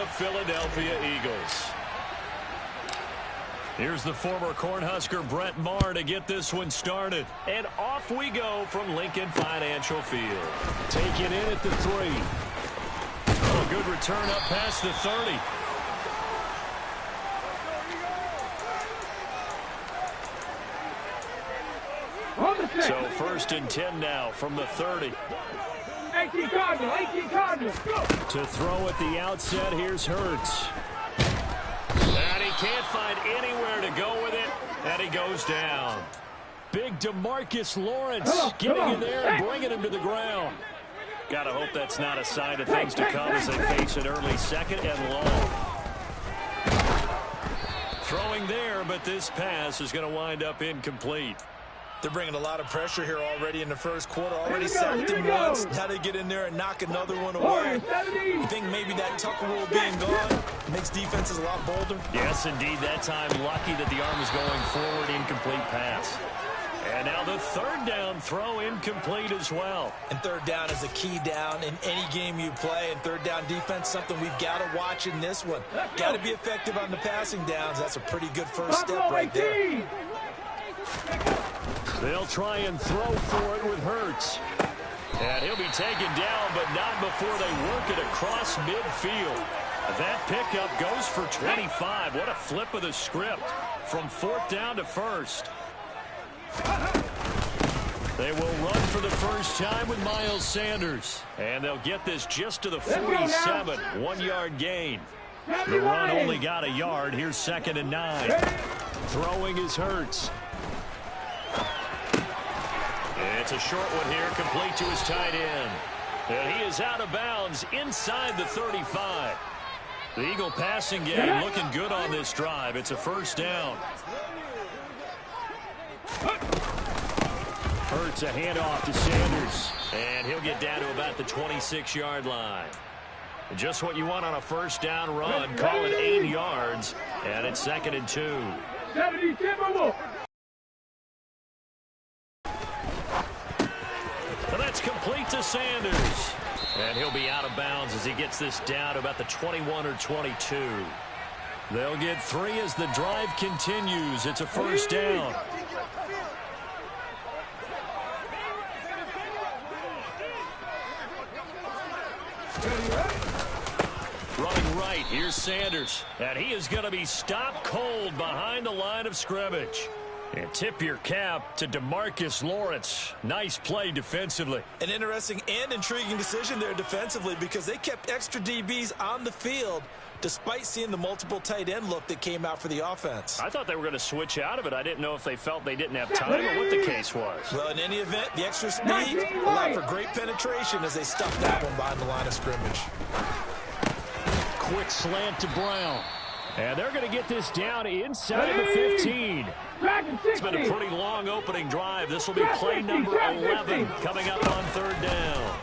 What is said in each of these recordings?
the Philadelphia Eagles. Here's the former Cornhusker Brett Maher to get this one started. And off we go from Lincoln Financial Field. Taken in at the 3. Oh, good return up past the 30. So 1st and 10 now from the 30. 18 Cardinals, go! To throw at the outset, here's Hurts. And he can't find anywhere to go with it, and he goes down. Big DeMarcus Lawrence getting in there and bringing him to the ground. Gotta hope that's not a sign of things to come as they face an early 2nd and long. Throwing there, but this pass is going to wind up incomplete. They're bringing a lot of pressure here already in the first quarter. Already sacked him once. Now they get in there and knock another one away. You think maybe that Tucker rule being gone makes defenses a lot bolder? Yes, indeed. That time, lucky that the arm is going forward. Incomplete pass. And now the 3rd down throw incomplete as well. And 3rd down is a key down in any game you play. And 3rd down defense, something we've got to watch in this one. Got to be effective on the passing downs. That's a pretty good first step right there. They'll try and throw for it with Hurts. And he'll be taken down, but not before they work it across midfield. That pickup goes for 25. What a flip of the script from 4th down to 1st. They will run for the first time with Miles Sanders. And they'll get this just to the 47. 1-yard gain. The run only got a yard. Here's 2nd and 9. Throwing is Hurts. It's a short one here, complete to his tight end. And he is out of bounds inside the 35. The Eagle passing game looking good on this drive. It's a 1st down. Hurts a handoff to Sanders. And he'll get down to about the 26-yard line. Just what you want on a 1st down run. Call it 8 yards. And it's 2nd and 2. 70 Timberwolves. Complete to Sanders. And he'll be out of bounds as he gets this down to about the 21 or 22. They'll get 3 as the drive continues. It's a 1st down. Running right, here's Sanders. And he is going to be stopped cold behind the line of scrimmage. And tip your cap to DeMarcus Lawrence. Nice play defensively. An interesting and intriguing decision there defensively because they kept extra DBs on the field despite seeing the multiple tight end look that came out for the offense. I thought they were going to switch out of it. I didn't know if they felt they didn't have time or what the case was. Well, in any event, the extra speed allowed for great penetration as they stuffed that one behind the line of scrimmage. Quick slant to Brown. And they're going to get this down inside the 15. It's been a pretty long opening drive. This will be play number 11 coming up on 3rd down.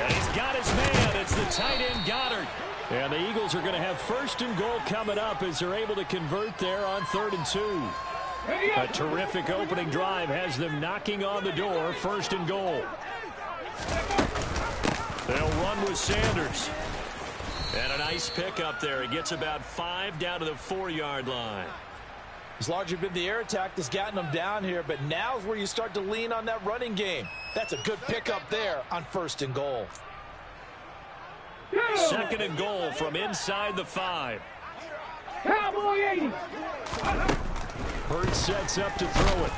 And he's got his man. It's the tight end Goddard. And the Eagles are going to have 1st and goal coming up as they're able to convert there on 3rd and 2. A terrific opening drive has them knocking on the door. 1st and goal. They'll run with Sanders. And a nice pick up there. It gets about 5 down to the 4-yard line. It's largely been the air attack that's gotten them down here, but now is where you start to lean on that running game. That's a good pickup there on 1st and goal. 2nd and goal from inside the 5. Cowboy 80. Hurts sets up to throw it.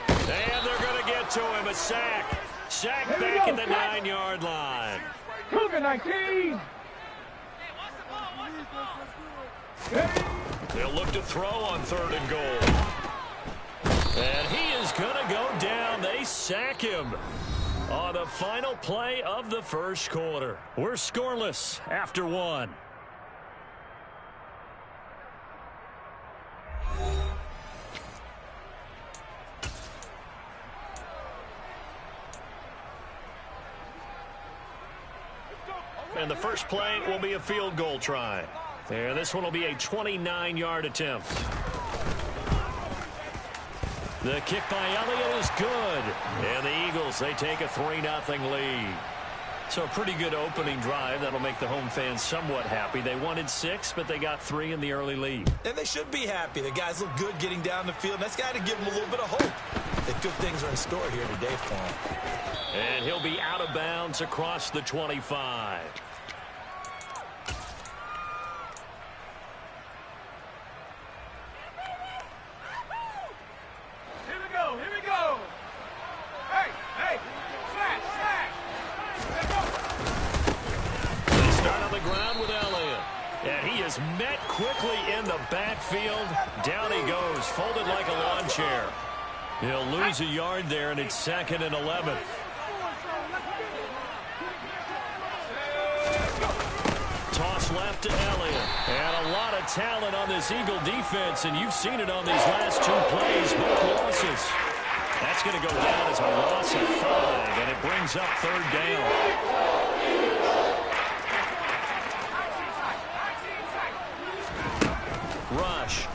And they're going to get to him. A sack. Sack back at the 9-yard line. Cougar 19. They'll look to throw on 3rd and goal. And he is going to go down. They sack him on the final play of the 1st quarter. We're scoreless after 1. And the first play will be a field goal try. And this one will be a 29-yard attempt. The kick by Elliott is good. And the Eagles, they take a 3-0 lead. So a pretty good opening drive. That'll make the home fans somewhat happy. They wanted 6, but they got 3 in the early lead. And they should be happy. The guys look good getting down the field. That's got to give them a little bit of hope that good things are in store here today for him. And he'll be out of bounds across the 25. Here we go. Here we go. Hey, hey. Slash, slash. Let's go. They start on the ground with Elliott. And he is met quickly in the backfield. Down he goes, folded like a lawn chair. He'll lose a yard there, and it's 2nd and 11. Toss left to Elliott. And a lot of talent on this Eagle defense, and you've seen it on these last 2 plays, both losses. That's going to go down as a loss of 5, and it brings up 3rd down. Rush.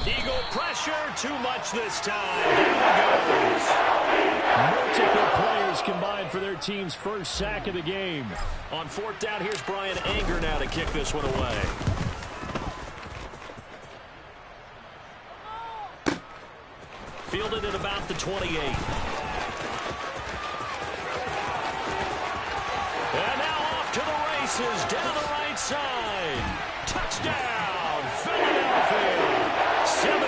Eagle pressure, too much this time. Down he goes. Multiple players combined for their team's first sack of the game. On 4th down, here's Brian Anger now to kick this one away. Fielded at about the 28. And now off to the races, down the right side. Touchdown, Philadelphia. 72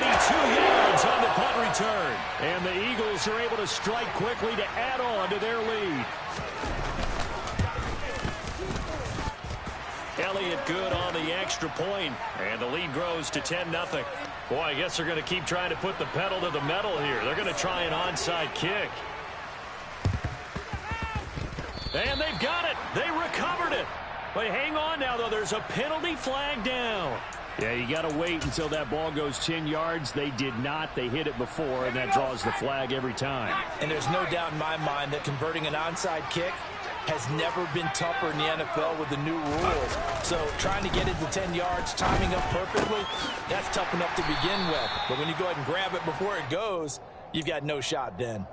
yards on the punt return. And the Eagles are able to strike quickly to add on to their lead. Elliott good on the extra point, and the lead grows to 10-0. Boy, I guess they're going to keep trying to put the pedal to the metal here. They're going to try an onside kick. And they've got it. They recovered it. But hang on now, though. There's a penalty flag down. Yeah, you got to wait until that ball goes 10 yards. They did not. They hit it before, and that draws the flag every time. And there's no doubt in my mind that converting an onside kick has never been tougher in the NFL with the new rules. So trying to get it to 10 yards, timing up perfectly, that's tough enough to begin with. But when you go ahead and grab it before it goes, you've got no shot then.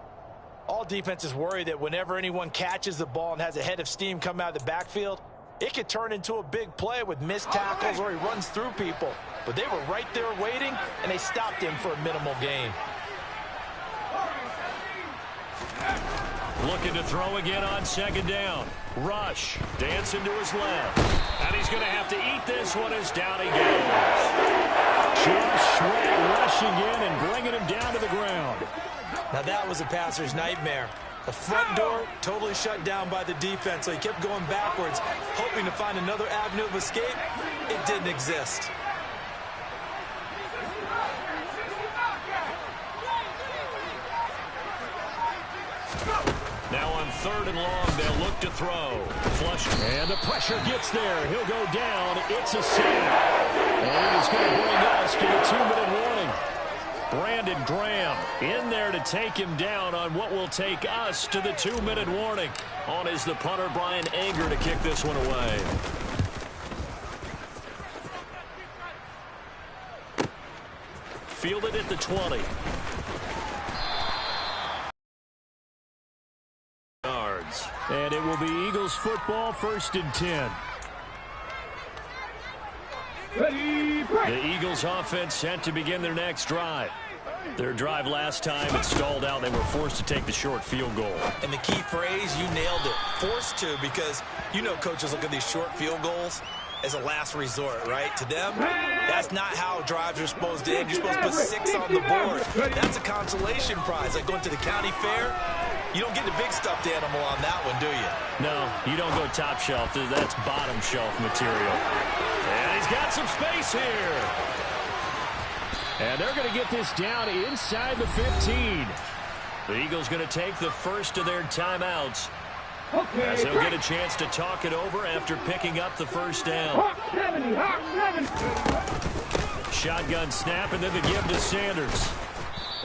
All defenses worry that whenever anyone catches the ball and has a head of steam come out of the backfield, it could turn into a big play with missed tackles or he runs through people. But they were right there waiting, and they stopped him for a minimal gain. Looking to throw again on 2nd down. Rush, dancing to his left. And he's going to have to eat this one as down he goes. Josh Sweat rushing in and bringing him down to the ground. Now that was a passer's nightmare. The front door totally shut down by the defense, so he kept going backwards, hoping to find another avenue of escape. It didn't exist. Now on 3rd and long, they'll look to throw. Flush. And the pressure gets there. He'll go down. It's a sack. And he's going to bring us to the 2-minute warning. Brandon Graham in there to take him down on what will take us to the 2-minute warning. On is the punter, Brian Anger, to kick this one away. Fielded at the 20. Yards. And it will be Eagles football, 1st and 10. The Eagles offense set to begin their next drive. Their drive last time, it stalled out. They were forced to take the short field goal. And the key phrase, you nailed it. Forced to, because you know coaches look at these short field goals as a last resort, right? To them, that's not how drives are supposed to end. You're supposed to put 6 on the board. That's a consolation prize. Like going to the county fair, you don't get the big stuffed animal on that one, do you? No, you don't go top shelf. That's bottom shelf material. And he's got some space here. And they're going to get this down inside the 15. The Eagles going to take the first of their timeouts. As they'll get a chance to talk it over after picking up the first down. Shotgun snap, and then the give to Sanders.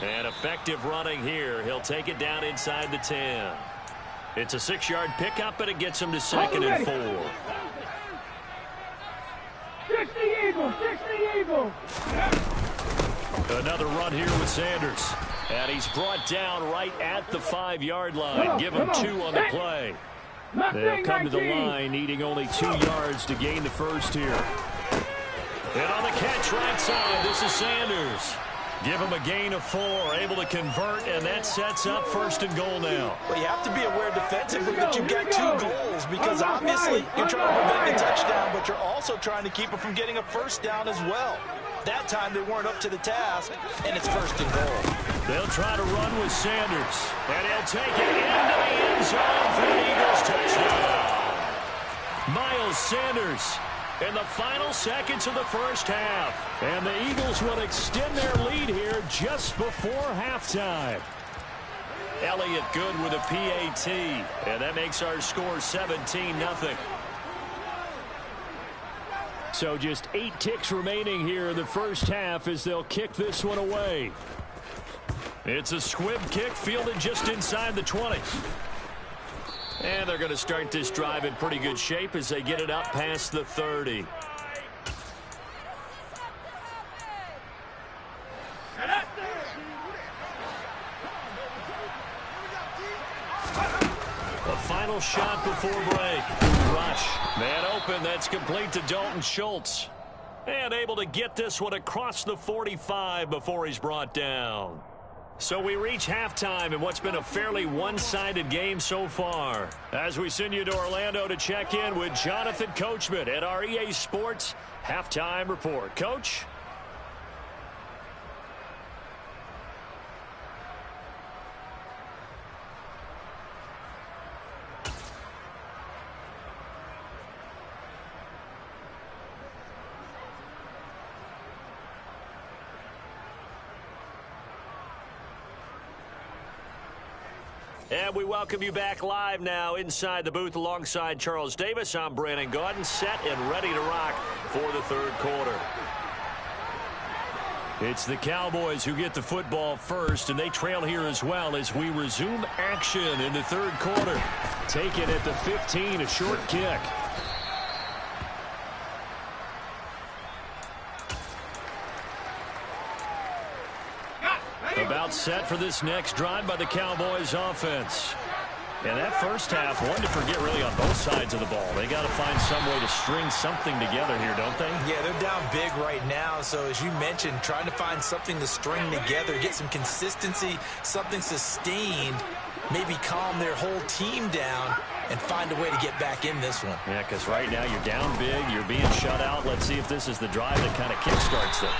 And effective running here. He'll take it down inside the 10. It's a 6-yard pickup, but it gets him to 2nd and 4. 60 Eagles, 60 Eagles. Another run here with Sanders. And he's brought down right at the 5-yard line. Give him 2 on the play. They'll come to the line needing only 2 yards to gain the first here. And on the catch right side, this is Sanders. Give him a gain of 4, able to convert, and that sets up 1st and goal now. Well, you have to be aware defensively that you've got 2 goals because obviously you're trying to prevent the touchdown, but you're also trying to keep it from getting a 1st down as well. That time they weren't up to the task, and it's 1st and goal. They'll try to run with Sanders, and he'll take it into the end zone for the Eagles touchdown. Miles Sanders in the final seconds of the first half. And the Eagles will extend their lead here just before halftime. Elliott good with a PAT. And that makes our score 17-0. So just 8 ticks remaining here in the first half as they'll kick this one away. It's a squib kick fielded just inside the 20. And they're going to start this drive in pretty good shape as they get it up past the 30. The final shot before break. Rush. Man open. That's complete to Dalton Schultz. And able to get this one across the 45 before he's brought down. So we reach halftime in what's been a fairly one-sided game so far. As we send you to Orlando to check in with Jonathan Coachman at our EA Sports Halftime Report. Coach? And we welcome you back live now inside the booth alongside Charles Davis. I'm Brandon Gaudin, set and ready to rock for the 3rd quarter. It's the Cowboys who get the football first, and they trail here as well as we resume action in the 3rd quarter. Take it at the 15, a short kick. About set for this next drive by the Cowboys offense. And that first half, one to forget really on both sides of the ball. They got to find some way to string something together here, don't they? Yeah, they're down big right now. So as you mentioned, trying to find something to string together, get some consistency, something sustained, maybe calm their whole team down and find a way to get back in this one. Yeah, because right now you're down big, you're being shut out. Let's see if this is the drive that kind of kickstarts them.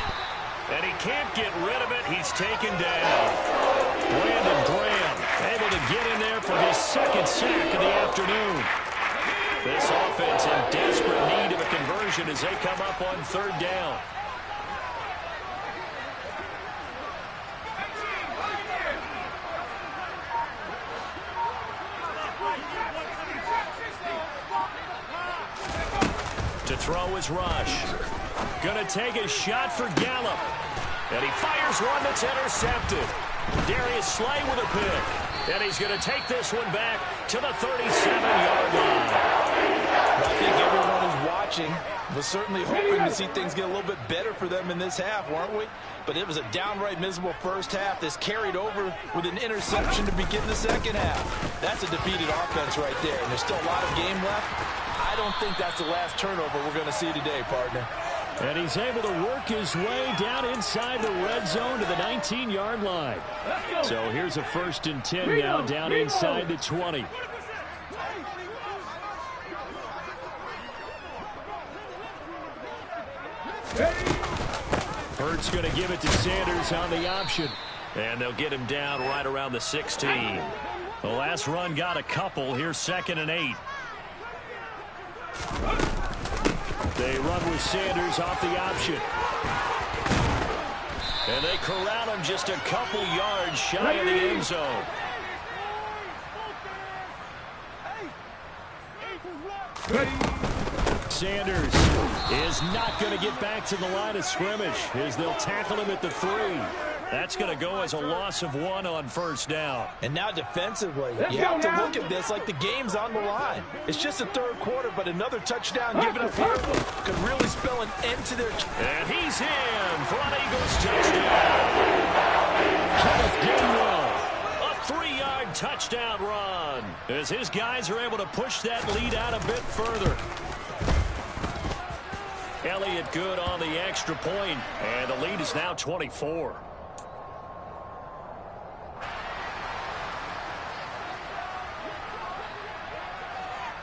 And he can't get rid of it. He's taken down. Brandon Graham able to get in there for his 2nd sack of the afternoon. This offense in desperate need of a conversion as they come up on 3rd down. To throw is Rush. Gonna take a shot for Gallup. And he fires one that's intercepted. Darius Slay with a pick. And he's gonna take this one back to the 37-yard line. I think everyone who's watching was certainly hoping to see things get a little bit better for them in this half, weren't we? But it was a downright miserable first half. This carried over with an interception to begin the 2nd half. That's a defeated offense right there, and there's still a lot of game left. I don't think that's the last turnover we're going to see today, partner. And he's able to work his way down inside the red zone to the 19-yard line. So here's a 1st and 10 now down inside the 20. Hurts going to give it to Sanders on the option. And they'll get him down right around the 16. The last run got a couple. Here's 2nd and 8. They run with Sanders off the option. And they corral him just a couple yards shy of the end zone. Sanders is not going to get back to the line of scrimmage as they'll tackle him at the 3. That's going to go as a loss of 1 on 1st down. And now defensively, you have to look at this like the game's on the line. It's just the 3rd quarter, but another touchdown given up here could really spell an end to their... And he's in for an Eagles touchdown. Kenneth Gainwell. A 3-yard touchdown run as his guys are able to push that lead out a bit further. Elliott good on the extra point, and the lead is now 24.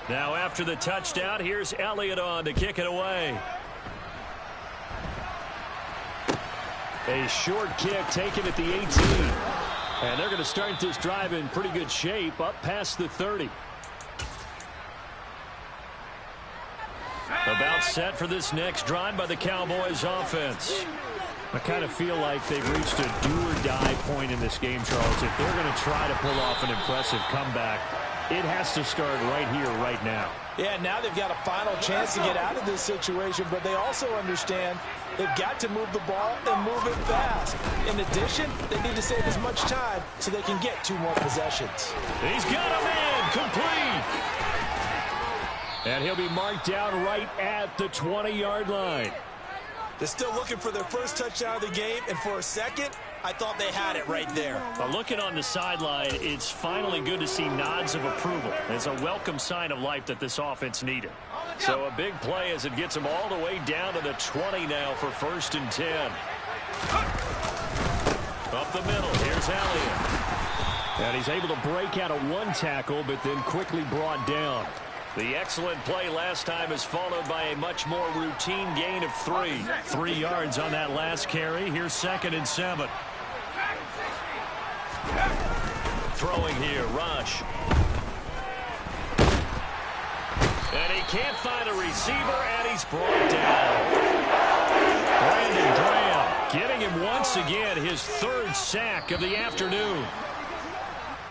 Now after the touchdown, here's Elliott on to kick it away. A short kick taken at the 18. And they're going to start this drive in pretty good shape up past the 30. About set for this next drive by the Cowboys offense. I kind of feel like they've reached a do-or-die point in this game, Charles. If they're going to try to pull off an impressive comeback, it has to start right here, right now. Yeah, now they've got a final chance to get out of this situation, but they also understand they've got to move the ball and move it fast. In addition, they need to save as much time so they can get 2 more possessions. He's got a man complete. And he'll be marked down right at the 20-yard line. They're still looking for their first touchdown of the game, and for a second, I thought they had it right there. Looking on the sideline, it's finally good to see nods of approval. It's a welcome sign of life that this offense needed. So a big play as it gets them all the way down to the 20 now for 1st and 10. Up the middle, here's Elliott. And he's able to break out of 1 tackle, but then quickly brought down. The excellent play last time is followed by a much more routine gain of 3. 3 yards on that last carry. Here's 2nd and 7. Throwing here, rush. And he can't find a receiver, and he's brought down. Brandon Graham getting him once again, his 3rd sack of the afternoon.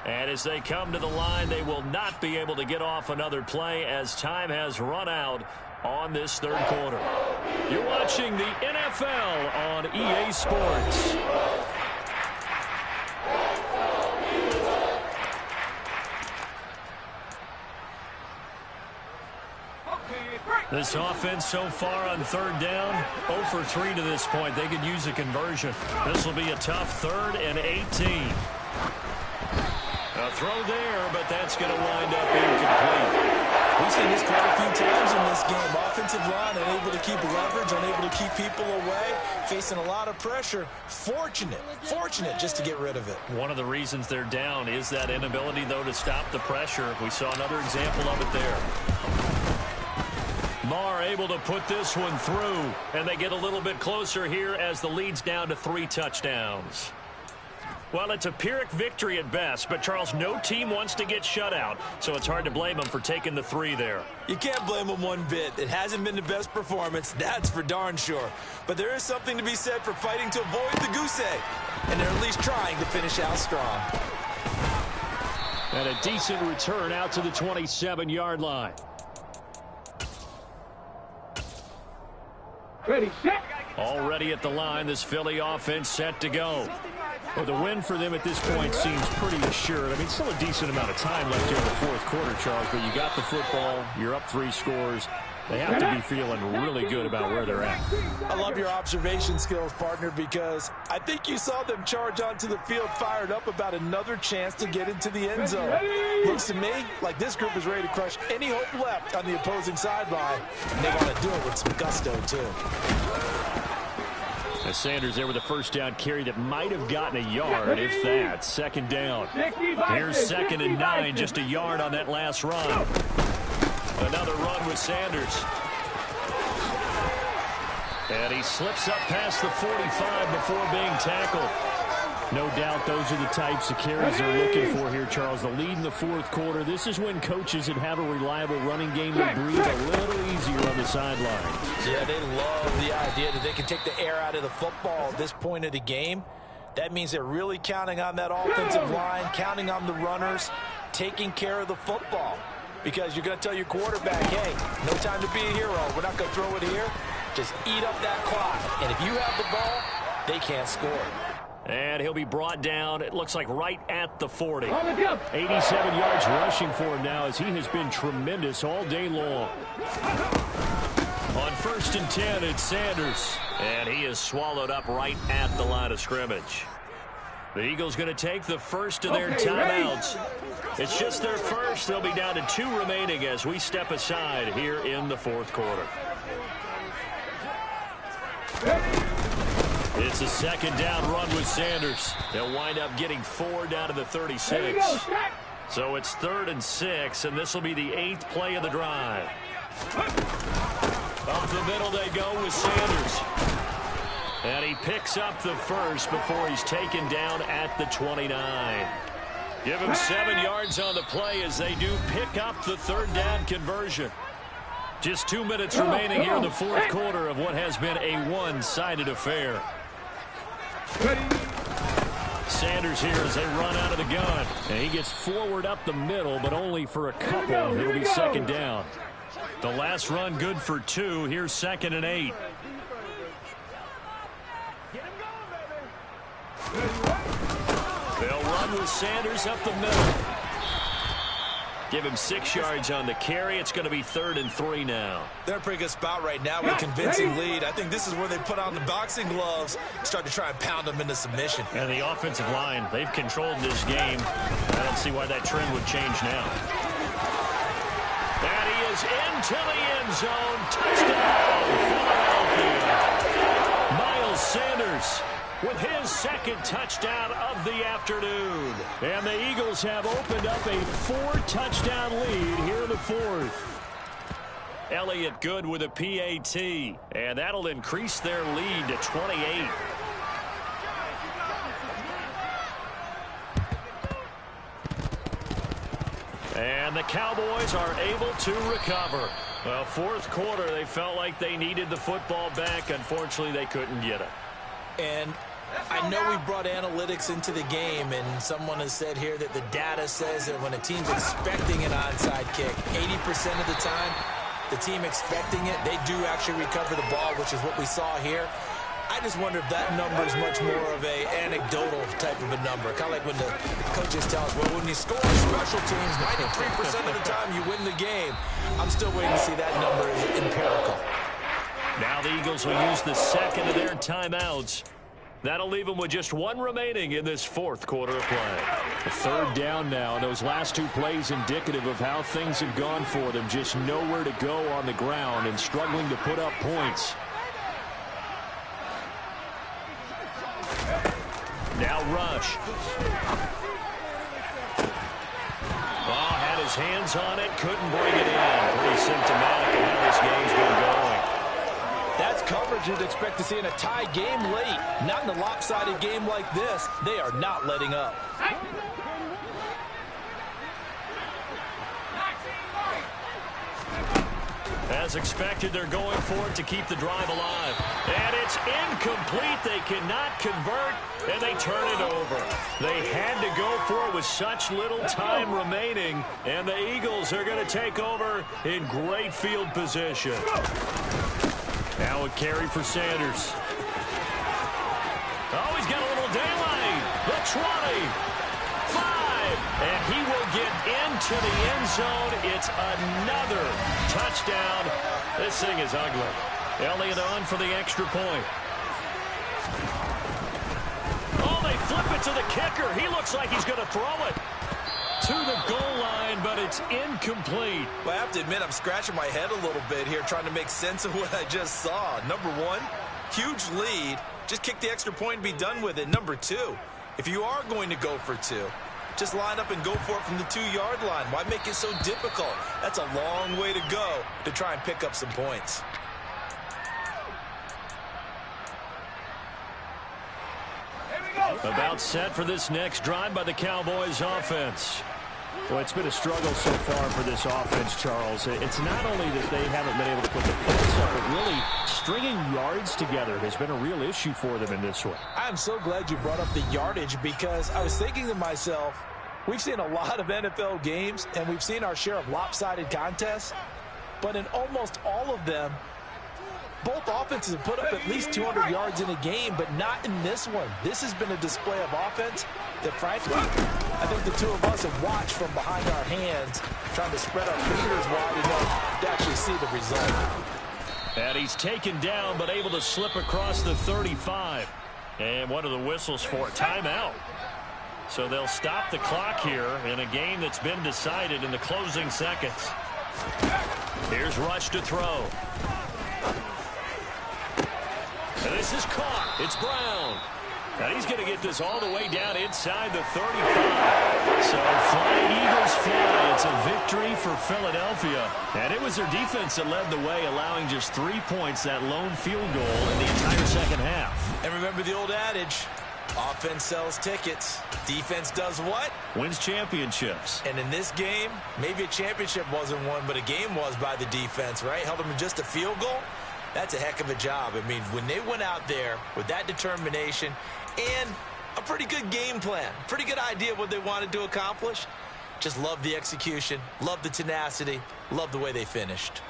And as they come to the line, they will not be able to get off another play as time has run out on this 3rd quarter. You're watching the NFL on EA Sports. This offense so far on 3rd down, 0 for 3 to this point. They could use a conversion. This will be a tough 3rd and 18. A throw there, but that's going to wind up incomplete. We've seen this quite a few times in this game. Offensive line unable to keep leverage, unable to keep people away, facing a lot of pressure. Fortunate just to get rid of it. One of the reasons they're down is that inability, though, to stop the pressure. We saw another example of it there. Marr able to put this one through, and they get a little bit closer here as the lead's down to 3 touchdowns. Well, it's a Pyrrhic victory at best, but, Charles, no team wants to get shut out, so it's hard to blame them for taking the 3 there. You can't blame them one bit. It hasn't been the best performance, that's for darn sure. But there is something to be said for fighting to avoid the goose egg, and they're at least trying to finish out strong. And a decent return out to the 27-yard line. Ready, set. Already at the line, this Philly offense set to go. Well, the win for them at this point seems pretty assured. I mean, still a decent amount of time left here in the 4th quarter, Charles, but you got the football, you're up 3 scores. They have to be feeling really good about where they're at. I love your observation skills, partner, because I think you saw them charge onto the field fired up about another chance to get into the end zone. Looks to me like this group is ready to crush any hope left on the opposing sideline, and they want to do it with some gusto, too. As Sanders there with a 1st down carry that might have gotten a yard, if that. 2nd down. Here's 2nd and 9, just a yard on that last run. Another run with Sanders. And he slips up past the 45 before being tackled. No doubt those are the types of carries they're looking for here, Charles. The lead in the 4th quarter. This is when coaches that have a reliable running game will breathe a little easier on the sidelines. Yeah, they love the idea that they can take the air out of the football at this point of the game. That means they're really counting on that offensive line, counting on the runners, taking care of the football. Because you're going to tell your quarterback, hey, no time to be a hero. We're not going to throw it here. Just eat up that clock. And if you have the ball, they can't score. And he'll be brought down, it looks like right at the 40. 87 yards rushing for him now as he has been tremendous all day long. On 1st and 10, it's Sanders. And he is swallowed up right at the line of scrimmage. The Eagles going to take the first of their timeouts. It's just their first. They'll be down to 2 remaining as we step aside here in the fourth quarter. It's a second down run with Sanders. They'll wind up getting 4 down to the 36. So it's 3rd and 6, and this will be the 8th play of the drive. Up the middle they go with Sanders. And he picks up the first before he's taken down at the 29. Give him 7 yards on the play as they do pick up the 3rd down conversion. Just 2 minutes remaining here in the fourth quarter of what has been a one-sided affair. Sanders here as they run out of the gun. And he gets forward up the middle, but only for a couple. It'll be second down. The last run good for 2. Here's 2nd and 8. They'll run with Sanders up the middle. Give him 6 yards on the carry. It's going to be 3rd and 3 now. They're in a pretty good spot right now with a convincing lead. I think this is where they put on the boxing gloves, start to try and pound them into submission. And the offensive line, they've controlled this game. I don't see why that trend would change now. And he is into the end zone. Touchdown, Philadelphia. Miles Sanders with his 2nd touchdown of the afternoon. And the Eagles have opened up a 4-touchdown lead here in the 4th. Elliott good with a PAT. And that'll increase their lead to 28. And the Cowboys are able to recover. Well, fourth quarter, they felt like they needed the football back. Unfortunately, they couldn't get it. And I know we brought analytics into the game, and someone has said here that the data says that when a team's expecting an onside kick, 80% of the time, the team expecting it, they do actually recover the ball, which is what we saw here. I just wonder if that number is much more of a anecdotal type of a number. Kind of like when the coaches tell us, well, when you score on special teams, 93% of the time you win the game. I'm still waiting to see that number is empirical. Now the Eagles will use the 2nd of their timeouts. That'll leave them with just 1 remaining in this fourth quarter of play. The 3rd down now. Those last 2 plays indicative of how things have gone for them. Just nowhere to go on the ground and struggling to put up points. Now Rush. Oh, had his hands on it. Couldn't bring it in. Pretty symptomatic of how this game's been going. That's coverage you'd expect to see in a tie game late. Not in a lopsided game like this. They are not letting up. As expected, they're going for it to keep the drive alive. And it's incomplete. They cannot convert, and they turn it over. They had to go for it with such little time remaining, and the Eagles are going to take over in great field position. Now a carry for Sanders. Oh, he's got a little daylight. The 20. 5. And he will get into the end zone. It's another touchdown. This thing is ugly. Elliott on for the extra point. Oh, they flip it to the kicker. He looks like he's going to throw it to the goal line, but it's incomplete. Well, I have to admit, I'm scratching my head a little bit here trying to make sense of what I just saw. Number 1, huge lead. Just kick the extra point and be done with it. Number 2, if you are going to go for 2, just line up and go for it from the 2-yard line. Why make it so difficult? That's a long way to go to try and pick up some points. About set for this next drive by the Cowboys offense. Well, it's been a struggle so far for this offense, Charles. It's not only that they haven't been able to put the points up, but really stringing yards together has been a real issue for them in this one. I'm so glad you brought up the yardage because I was thinking to myself, we've seen a lot of NFL games and we've seen our share of lopsided contests, but in almost all of them, both offenses have put up at least 200 yards in a game, but not in this one. This has been a display of offense that, frankly, I think the two of us have watched from behind our hands, trying to spread our fingers wide enough to actually see the result. And he's taken down, but able to slip across the 35. And one of the whistles for a timeout. So they'll stop the clock here in a game that's been decided in the closing seconds. Here's Rush to throw. And this is caught. It's Brown. And he's going to get this all the way down inside the 35. So flying Eagles fly. It's a victory for Philadelphia. And it was their defense that led the way, allowing just 3 points, that lone field goal in the entire second half. And remember the old adage, offense sells tickets. Defense does what? Wins championships. And in this game, maybe a championship wasn't won, but a game was by the defense, right? Held them to just a field goal. That's a heck of a job. I mean, when they went out there with that determination and a pretty good game plan, pretty good idea of what they wanted to accomplish, just love the execution, love the tenacity, love the way they finished.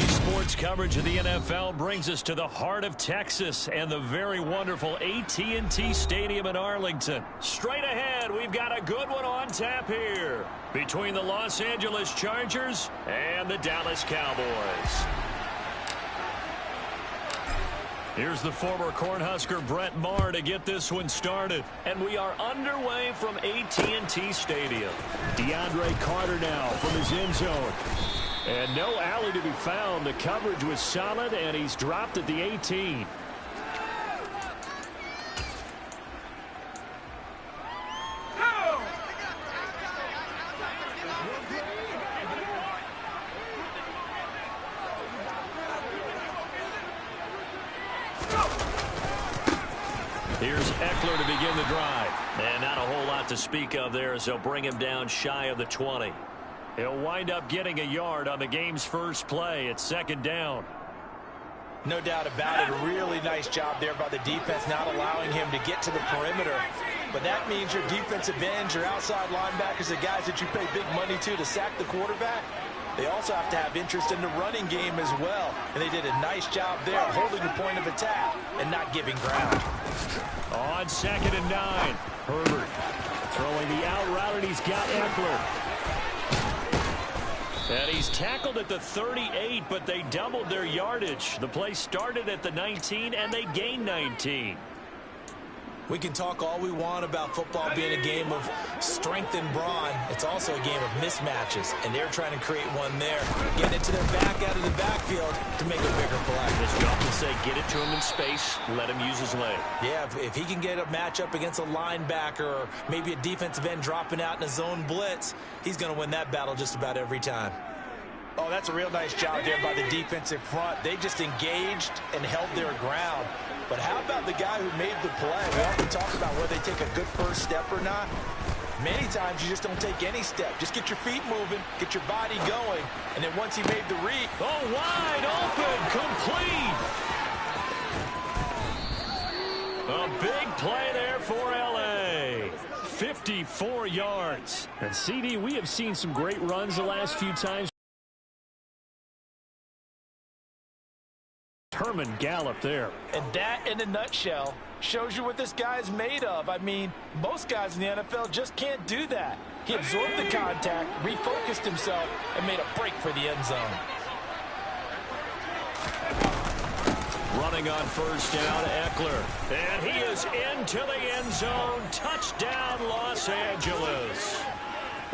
Sports coverage of the NFL brings us to the heart of Texas and the very wonderful AT&T Stadium in Arlington. Straight ahead, we've got a good one on tap here between the Los Angeles Chargers and the Dallas Cowboys. Here's the former Cornhusker Brett Maher to get this one started. And we are underway from AT&T Stadium. DeAndre Carter now from his end zone. And no alley to be found. The coverage was solid, and he's dropped at the 18. Here's Eckler to begin the drive. And not a whole lot to speak of there as they'll bring him down shy of the 20. He'll wind up getting a yard on the game's first play. It's second down. No doubt about it. A really nice job there by the defense, not allowing him to get to the perimeter. But that means your defensive ends, your outside linebackers, the guys that you pay big money to sack the quarterback, they also have to have interest in the running game as well. And they did a nice job there holding the point of attack and not giving ground. On 2nd and 9, Herbert throwing the out route, and he's got Eckler. And he's tackled at the 38, but they doubled their yardage. The play started at the 19, and they gained 19. We can talk all we want about football being a game of strength and brawn. It's also a game of mismatches, and they're trying to create one there. Getting it to their back out of the backfield to make a bigger play. As we often say, get it to him in space, let him use his leg. Yeah, if he can get a matchup against a linebacker or maybe a defensive end dropping out in a zone blitz, he's going to win that battle just about every time. Oh, that's a real nice job there by the defensive front. They just engaged and held their ground. But how about the guy who made the play? We often talk about whether they take a good first step or not. Many times you just don't take any step. Just get your feet moving, get your body going, and then once he made the read. Oh, wide open, complete. A big play there for L.A. 54 yards. And, CD, we have seen some great runs the last few times. Herman Gallup there. And that, in a nutshell, Shows you what this guy's made of. I mean, most guys in the NFL just can't do that. He absorbed the contact, refocused himself, and made a break for the end zone. Running on first down, Eckler. And he is into the end zone. Touchdown, Los Angeles.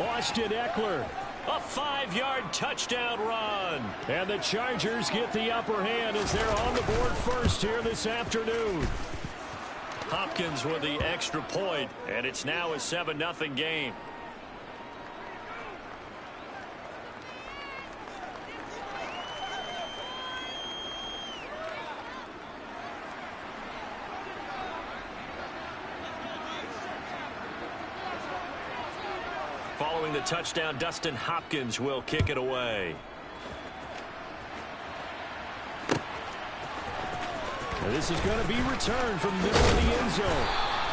Austin Eckler, a 5-yard touchdown run. And the Chargers get the upper hand as they're on the board first here this afternoon. Hopkins with the extra point, and it's now a 7-0 game. Following the touchdown, Dustin Hopkins will kick it away. And this is going to be returned from the middle of the end zone.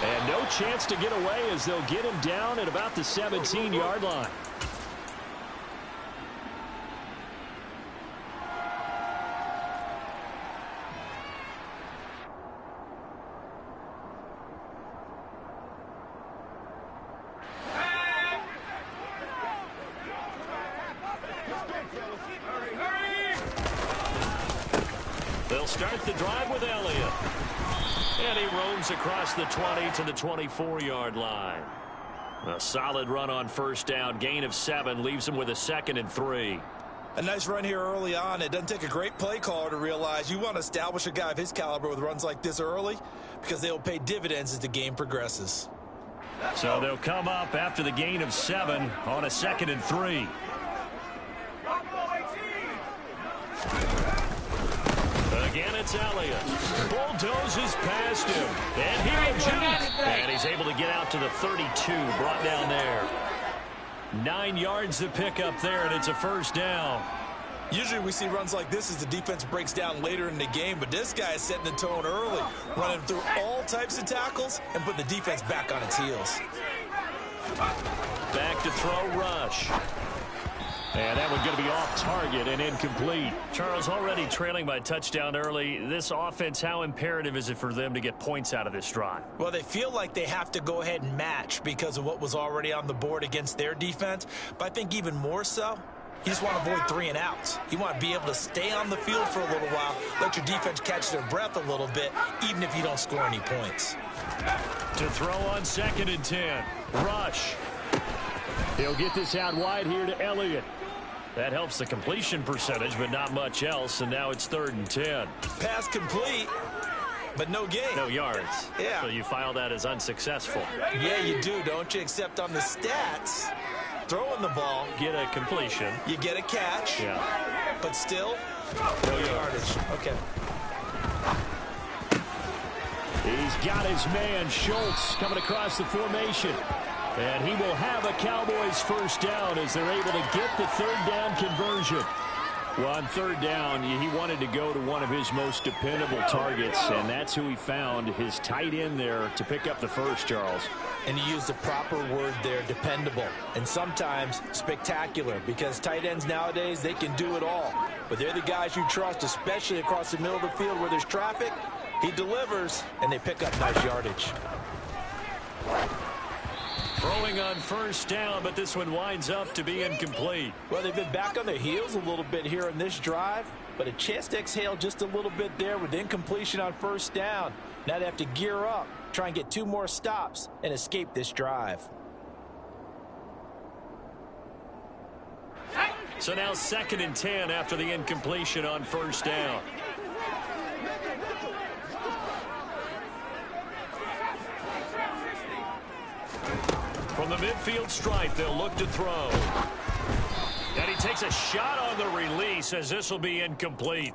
And no chance to get away as they'll get him down at about the 17-yard line. They'll start the drive with Elliott. And he roams across the 20 to the 24-yard line. A solid run on first down. Gain of 7 leaves him with a 2nd and 3. A nice run here early on. It doesn't take a great play caller to realize you want to establish a guy of his caliber with runs like this early because they will pay dividends as the game progresses. So they'll come up after the gain of 7 on a 2nd and 3. Again, it's Elliott. Bulldozes past him. And here he jumps. And he's able to get out to the 32. Brought down there. 9 yards to pick up there, and it's a first down. Usually we see runs like this as the defense breaks down later in the game, but this guy is setting the tone early, running through all types of tackles and putting the defense back on its heels. Back to throw, Rush. And that one's going to be off target and incomplete. Charles, already trailing by touchdown early. This offense, how imperative is it for them to get points out of this drive? Well, they feel like they have to go ahead and match because of what was already on the board against their defense. But I think even more so, you just want to avoid 3 and outs. You want to be able to stay on the field for a little while, let your defense catch their breath a little bit, even if you don't score any points. To throw on 2nd and 10. Rush. He'll get this out wide here to Elliott. That helps the completion percentage, but not much else, and now it's 3rd and 10. Pass complete, but no gain. No yards. Yeah. So you file that as unsuccessful. Yeah, you do, don't you? Except on the stats, throwing the ball. Get a completion. You get a catch. Yeah. But still, no yardage. Okay. He's got his man, Schultz, coming across the formation. And he will have a Cowboys first down as they're able to get the 3rd down conversion. Well, on 3rd down, he wanted to go to one of his most dependable targets, and that's who he found, his tight end there, to pick up the first, Charles. And he used the proper word there, dependable, and sometimes spectacular, because tight ends nowadays, they can do it all. But they're the guys you trust, especially across the middle of the field where there's traffic. He delivers, and they pick up nice yardage. Throwing on first down, but this one winds up to be incomplete. Well, they've been back on their heels a little bit here in this drive, but a chance to exhale just a little bit there with incompletion on first down. Now they have to gear up, try and get 2 more stops, and escape this drive. So now 2nd and 10 after the incompletion on first down. From the midfield stripe, they'll look to throw. And he takes a shot on the release as this will be incomplete.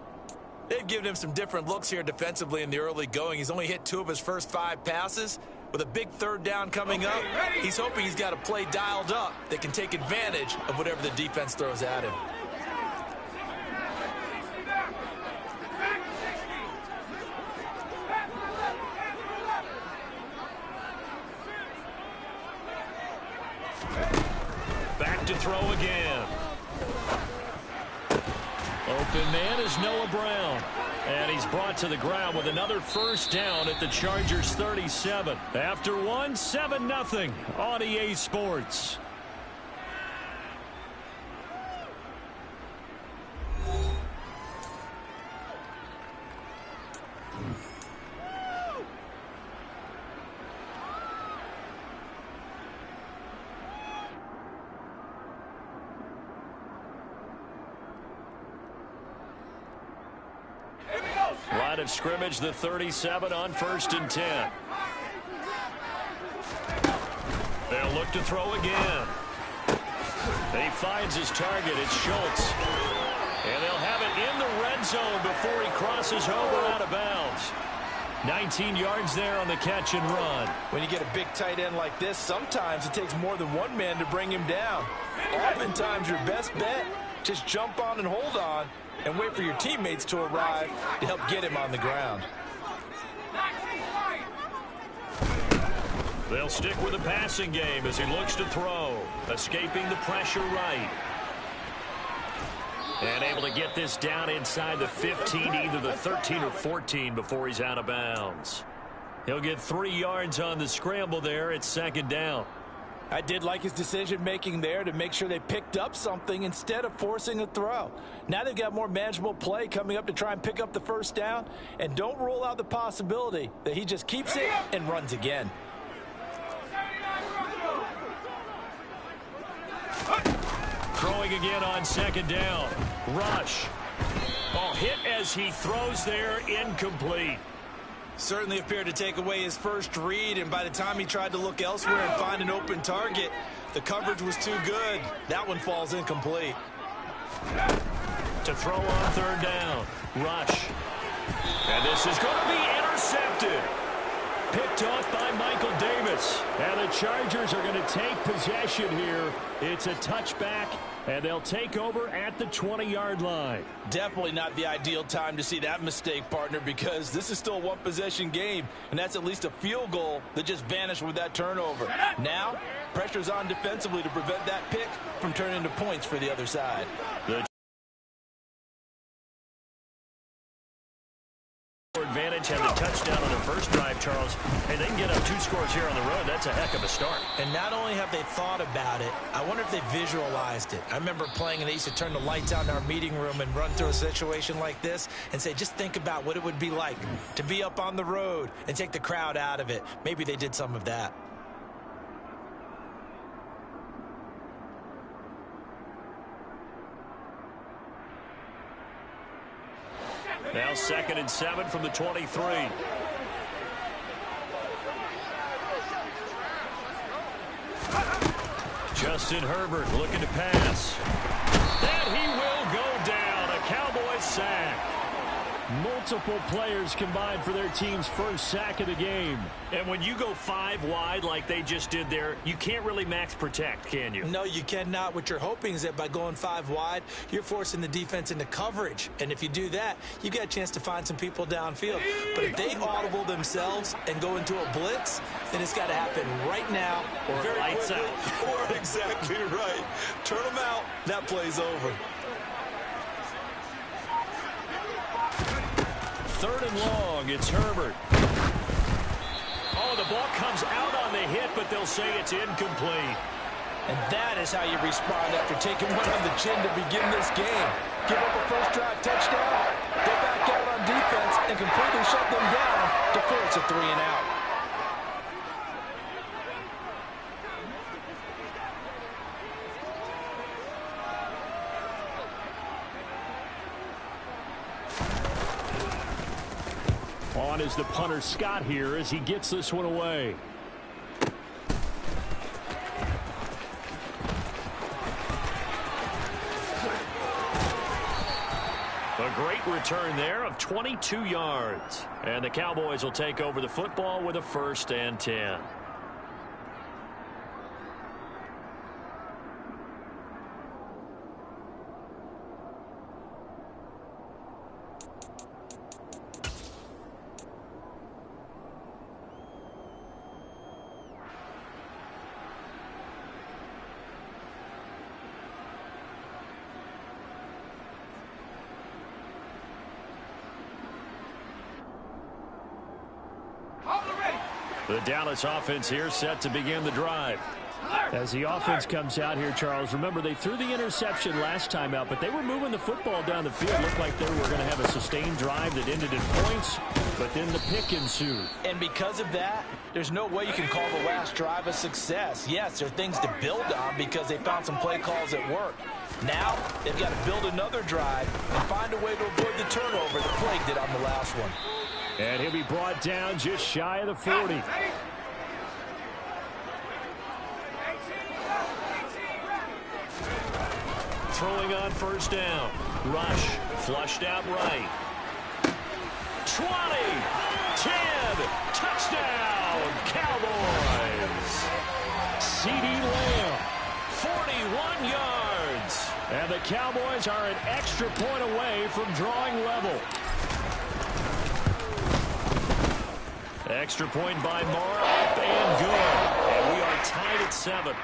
They've given him some different looks here defensively in the early going. He's only hit 2 of his first 5 passes. With a big 3rd down coming up, he's hoping he's got a play dialed up that can take advantage of whatever the defense throws at him. Back to throw again. Open man is Noah Brown. And he's brought to the ground with another first down at the Chargers' 37. After one, 7-0 on EA Sports. Line of scrimmage, the 37 on 1st and 10. They'll look to throw again. He finds his target. It's Schultz. And they'll have it in the red zone before he crosses over out of bounds. 19 yards there on the catch and run. When you get a big tight end like this, sometimes it takes more than one man to bring him down. Oftentimes your best bet, just jump on and hold on and wait for your teammates to arrive to help get him on the ground. They'll stick with the passing game as he looks to throw. Escaping the pressure right. And able to get this down inside the 15, either the 13 or 14 before he's out of bounds. He'll get 3 yards on the scramble there. It's 2nd down. I did like his decision-making there to make sure they picked up something instead of forcing a throw. Now they've got more manageable play coming up to try and pick up the first down. And don't rule out the possibility that he just keeps it and runs again. Throwing again on 2nd down. Rush. Oh, hit as he throws there, incomplete. Certainly appeared to take away his first read, and by the time he tried to look elsewhere and find an open target, the coverage was too good. That one falls incomplete. To throw on 3rd down. Rush. And this is going to be intercepted. Picked off by Michael Davis. And the Chargers are going to take possession here. It's a touchback, and they'll take over at the 20-yard line. Definitely not the ideal time to see that mistake, partner, because this is still a one-possession game, and that's at least a field goal that just vanished with that turnover. Now, pressure's on defensively to prevent that pick from turning into points for the other side. The advantage had the touchdown on the first drive, Charles. Hey, they can get up 2 scores here on the road. That's a heck of a start. And not only have they thought about it, I wonder if they visualized it. I remember playing, and they used to turn the lights out in our meeting room and run through a situation like this and say, just think about what it would be like to be up on the road and take the crowd out of it. Maybe they did some of that. Now 2nd and 7 from the 23. Justin Herbert looking to pass. And he will go down. A Cowboys sack. Multiple players combined for their team's first sack of the game. And when you go 5 wide like they just did there, you can't really max protect, can you? No, you cannot. What you're hoping is that by going 5 wide, you're forcing the defense into coverage. And if you do that, you got a chance to find some people downfield. But if they audible themselves and go into a blitz, then it's got to happen right now. Or very lights quickly. out. Or exactly right. Turn them out. That play's over. 3rd and long, it's Herbert. Oh, the ball comes out on the hit, but they'll say it's incomplete. And that is how you respond after taking one on the chin to begin this game. Give up a first drive touchdown, go back out on defense, and completely shut them down to force a 3 and out. On is the punter Scott here as he gets this one away. A great return there of 22 yards. And the Cowboys will take over the football with a 1st and 10. The Dallas offense here set to begin the drive. As the offense comes out here, Charles, remember they threw the interception last time out, but they were moving the football down the field. Looked like they were going to have a sustained drive that ended in points, but then the pick ensued. And because of that, there's no way you can call the last drive a success. Yes, there are things to build on because they found some play calls that work. Now, they've got to build another drive and find a way to avoid the turnover that plagued it on the last one. And he'll be brought down just shy of the 40. Throwing on first down. Rush. Flushed out right. 20. 10. Touchdown. Cowboys. CD Lamb. 41 yards. And the Cowboys are an extra point away from drawing level. Extra point by Moore. Up and good. And we are tied at 7.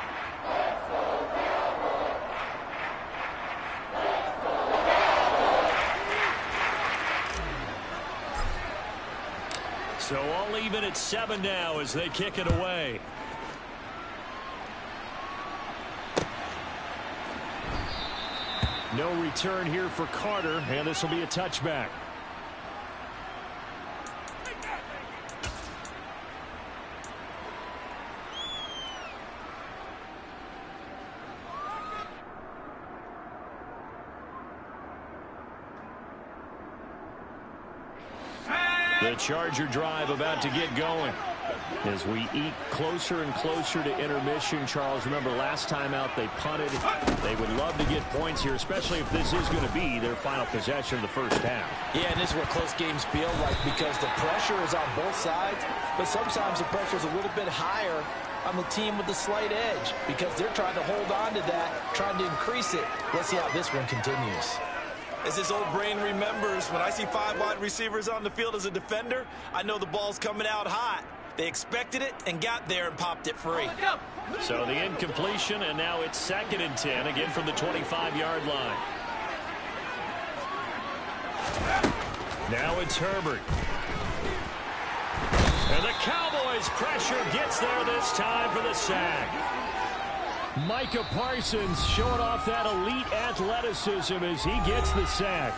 So all even at 7 now as they kick it away. No return here for Carter, and this will be a touchback. The Charger drive about to get going. As we eat closer and closer to intermission, Charles, remember last time out they punted. They would love to get points here, especially if this is going to be their final possession of the first half. Yeah, and this is what close games feel like because the pressure is on both sides, but sometimes the pressure is a little bit higher on the team with the slight edge because they're trying to hold on to that, trying to increase it. Let's see how this one continues. As his old brain remembers, when I see 5 wide receivers on the field as a defender, I know the ball's coming out hot. They expected it and got there and popped it free. So the incompletion, and now it's 2nd and 10, again from the 25-yard line. Now it's Herbert. And the Cowboys' pressure gets there this time for the sack. Micah Parsons showing off that elite athleticism as he gets the sack.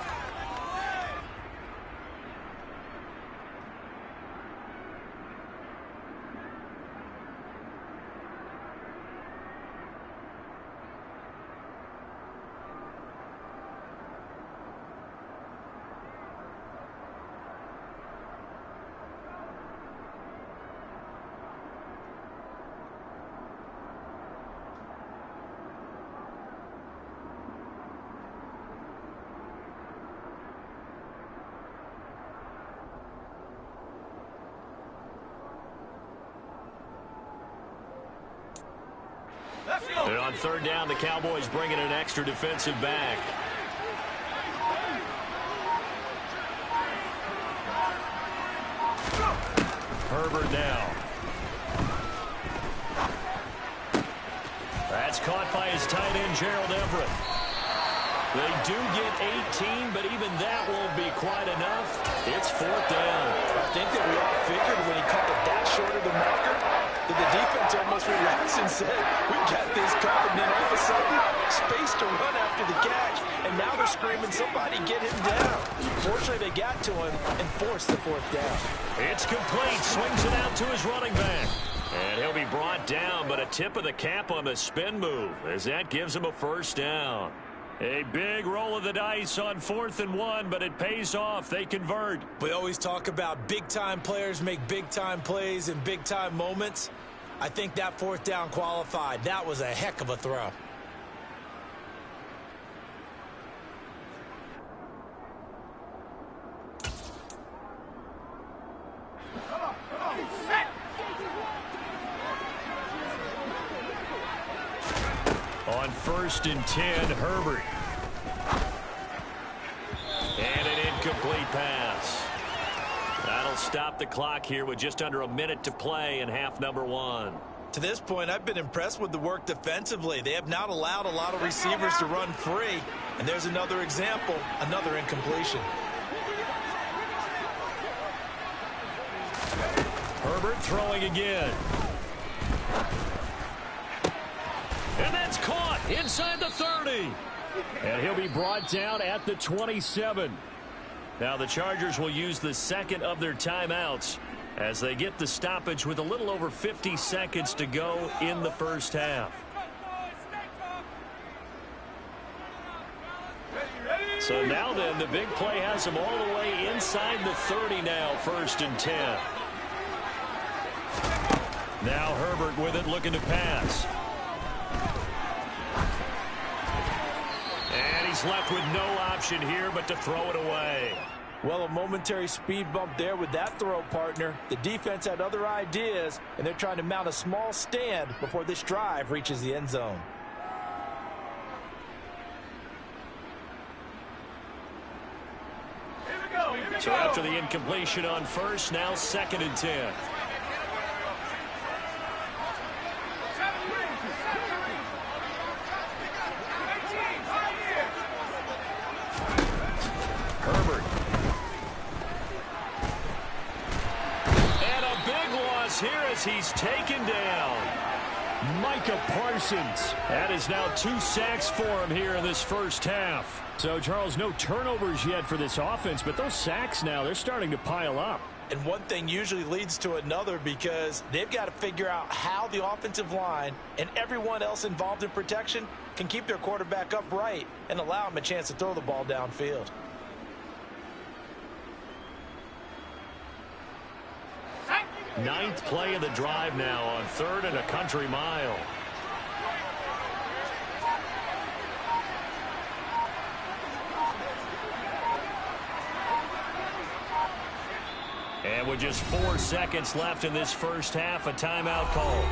And on 3rd down, the Cowboys bring in an extra defensive back. Herbert now. That's caught by his tight end, Gerald Everett. They do get 18, but even that won't be quite enough. It's 4th down. I think that we all figured when he called it that short of the marker that the defense almost relaxed and said, we got this covered. And then all of a sudden, space to run after the catch. And now they're screaming, somebody get him down. Fortunately, they got to him and forced the 4th down. It's complete. Swings it out to his running back. And he'll be brought down, but a tip of the cap on the spin move as that gives him a 1st down. A big roll of the dice on 4th and 1, but it pays off. They convert. We always talk about big-time players make big-time plays in big-time moments. I think that 4th down qualified. That was a heck of a throw. On 1st and 10, Herbert. And an incomplete pass. That'll stop the clock here with just under a minute to play in half number 1. To this point, I've been impressed with the work defensively. They have not allowed a lot of receivers to run free. And there's another example, another incompletion. Herbert throwing again. And that's caught inside the 30. And he'll be brought down at the 27. Now the Chargers will use the second of their timeouts as they get the stoppage with a little over 50 seconds to go in the first half. So now then, the big play has them all the way inside the 30 now, 1st and 10. Now Herbert with it, looking to pass. And he's left with no option here but to throw it away. Well, a momentary speed bump there with that throw, partner. The defense had other ideas, and they're trying to mount a small stand before this drive reaches the end zone. So after the incompletion on first, now 2nd and 10. Herbert. And a big loss here as he's taken down. Micah Parsons. That is now 2 sacks for him here in this first half. So, Charles, no turnovers yet for this offense, but those sacks now, they're starting to pile up. And one thing usually leads to another because they've got to figure out how the offensive line and everyone else involved in protection can keep their quarterback upright and allow him a chance to throw the ball downfield. Ninth play of the drive now on 3rd and a country mile. And with just 4 seconds left in this first half, a timeout call.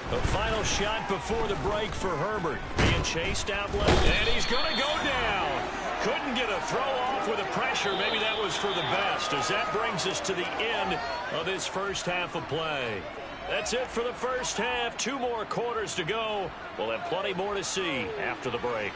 The final shot before the break for Herbert. Being chased out left, and he's going to go down. Couldn't get a throw off with the pressure. Maybe that was for the best, as that brings us to the end of this first half of play. That's it for the first half. 2 more quarters to go. We'll have plenty more to see after the break.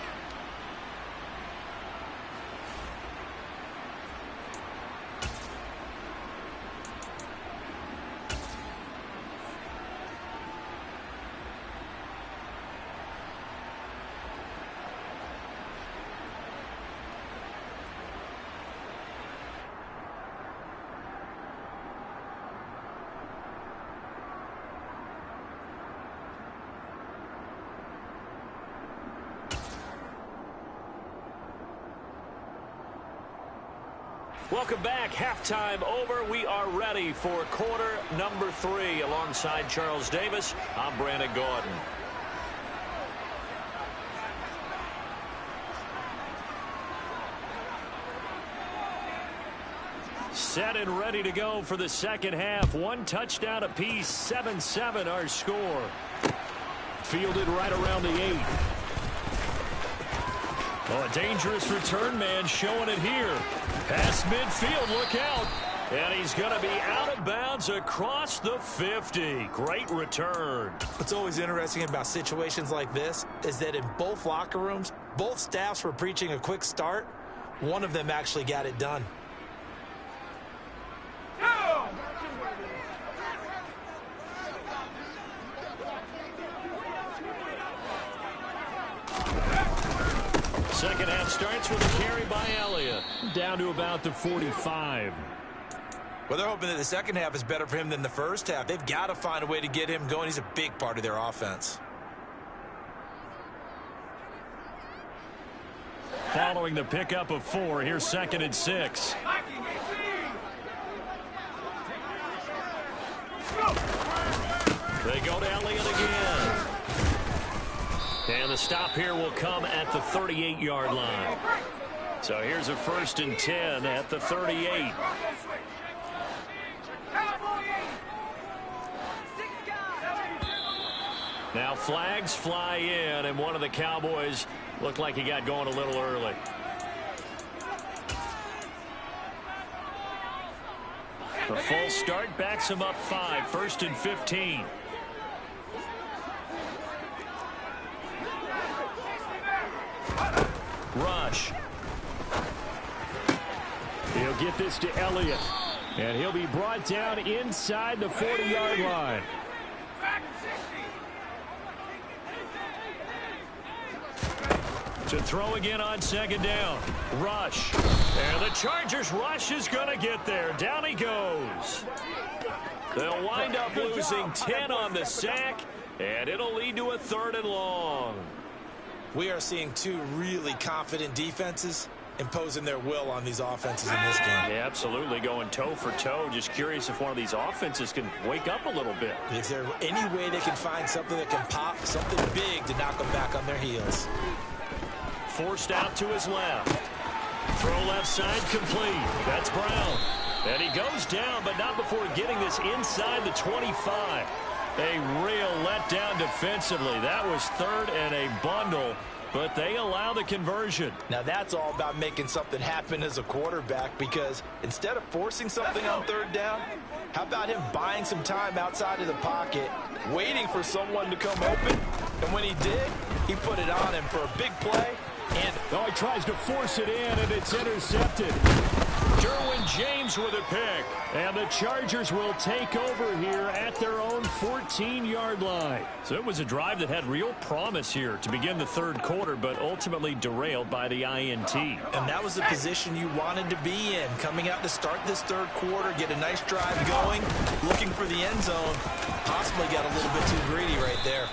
Welcome back. Halftime over. We are ready for quarter number 3. Alongside Charles Davis, I'm Brandon Gordon. Set and ready to go for the second half. 1 touchdown apiece. 7-7 our score. Fielded right around the 8. Oh, a dangerous return man showing it here. Past midfield, look out. And he's going to be out of bounds across the 50. Great return. What's always interesting about situations like this is that in both locker rooms, both staffs were preaching a quick start. One of them actually got it done. Second half starts with a carry by Elliott. Down to about the 45. Well, they're hoping that the second half is better for him than the first half. They've got to find a way to get him going. He's a big part of their offense. Following the pickup of 4, here's 2nd and 6. They go to Elliott again. And the stop here will come at the 38-yard line. So here's a 1st and 10 at the 38. Now flags fly in, and one of the Cowboys looked like he got going a little early. The full start backs him up 5, 1st and 15. Rush. He'll get this to Elliott, and he'll be brought down inside the 40-yard line. To throw again on 2nd down. Rush. And the Chargers' rush is going to get there. Down he goes. They'll wind up losing 10 on the sack, and it'll lead to a 3rd and long. We are seeing two really confident defenses imposing their will on these offenses in this game. Yeah, absolutely, going toe for toe. Just curious if one of these offenses can wake up a little bit. Is there any way they can find something that can pop, something big to knock them back on their heels? Forced out to his left. Throw left side complete. That's Brown. And he goes down, but not before getting this inside the 25. A real letdown defensively. That was 3rd and a bundle, but they allow the conversion. Now that's all about making something happen as a quarterback, because instead of forcing something on 3rd down, how about him buying some time outside of the pocket, waiting for someone to come open, and when he did, he put it on him for a big play. And he tries to force it in, and it's intercepted. Derwin James with a pick. And the Chargers will take over here at their own 14-yard line. So it was a drive that had real promise here to begin the 3rd quarter, but ultimately derailed by the INT. And that was the position you wanted to be in. Coming out to start this 3rd quarter, get a nice drive going, looking for the end zone. Possibly got a little bit too greedy right there.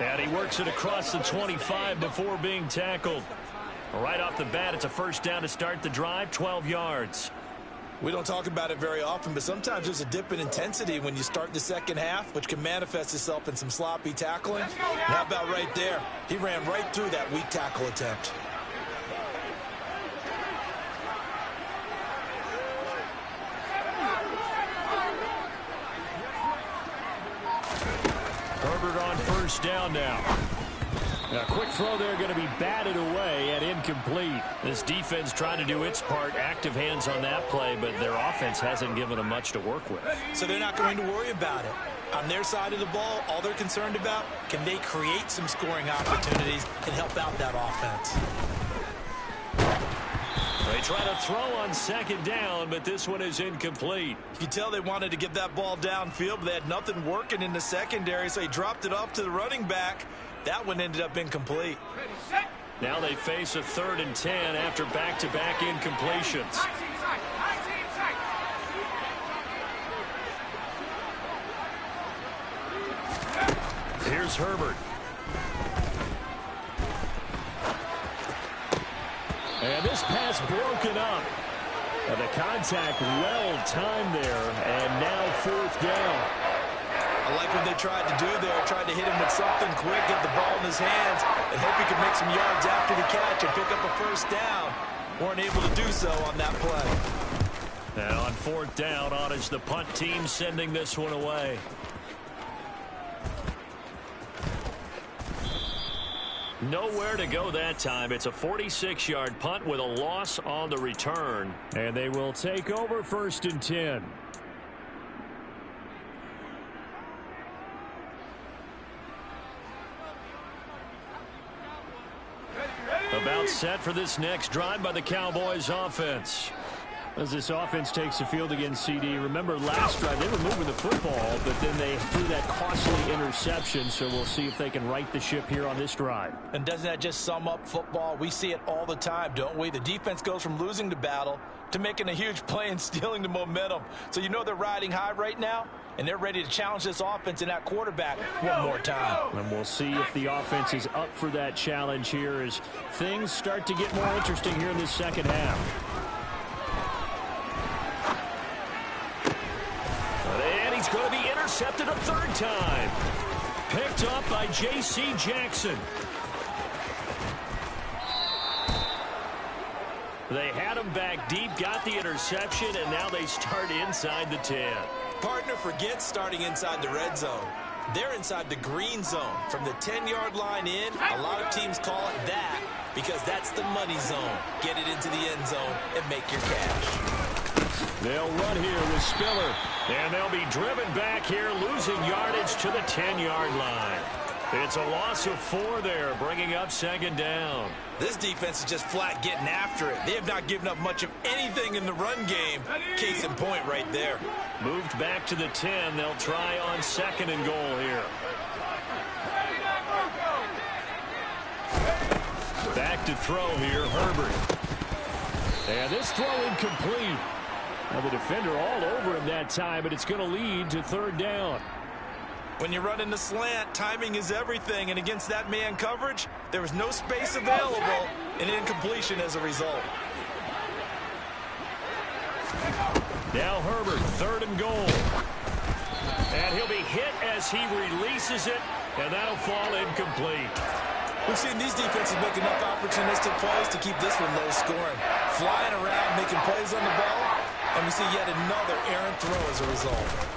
And he works it across the 25 before being tackled. Right off the bat, it's a 1st down to start the drive, 12 yards. We don't talk about it very often, but sometimes there's a dip in intensity when you start the 2nd half, which can manifest itself in some sloppy tackling. And how about right there? He ran right through that weak tackle attempt. Herbert on 1st down now. A quick throw there, going to be batted away and incomplete. This defense trying to do its part. Active hands on that play, but their offense hasn't given them much to work with. So they're not going to worry about it. On their side of the ball, all they're concerned about, can they create some scoring opportunities and help out that offense? They try to throw on 2nd down, but this one is incomplete. You can tell they wanted to get that ball downfield, but they had nothing working in the secondary, so he dropped it off to the running back. That one ended up incomplete. Now they face a 3rd and 10 after back-to-back incompletions. Here's Herbert. And this pass broken up. And the contact well timed there, and now 4th down. I like what they tried to do there. Tried to hit him with something quick, get the ball in his hands, and hope he could make some yards after the catch and pick up a 1st down. Weren't able to do so on that play. And on 4th down, on is the punt team sending this one away. Nowhere to go that time. It's a 46-yard punt with a loss on the return. And they will take over 1st and 10. About set for this next drive by the Cowboys offense. As this offense takes the field against CD, remember last drive they were moving the football, but then they threw that costly interception, so we'll see if they can right the ship here on this drive. And doesn't that just sum up football? We see it all the time, don't we? The defense goes from losing the battle to making a huge play and stealing the momentum. So you know they're riding high right now, and they're ready to challenge this offense and that quarterback one more time. And we'll see if the offense is up for that challenge here as things start to get more interesting here in this 2nd half. And he's going to be intercepted a 3rd time. Picked up by J.C. Jackson. They had him back deep, got the interception, and now they start inside the 10. Partner forgets starting inside the red zone. They're inside the green zone. From the 10-yard line in, a lot of teams call it that because that's the money zone. Get it into the end zone and make your cash. They'll run here with Spiller, and they'll be driven back here, losing yardage to the 10-yard line. It's a loss of 4 there, bringing up second down. This defense is just flat getting after it. They have not given up much of anything in the run game. Case in point right there. Moved back to the 10. They'll try on second and goal here. Back to throw here, Herbert. And this throw incomplete. Now the defender all over him that time, but it's going to lead to third down. When you're running the slant, timing is everything, and against that man coverage, there was no space available, and incompletion as a result. Now Herbert, third and goal. And he'll be hit as he releases it, and that'll fall incomplete. We've seen these defenses make enough opportunistic plays to keep this one low scoring. Flying around, making plays on the ball, and we see yet another errant throw as a result.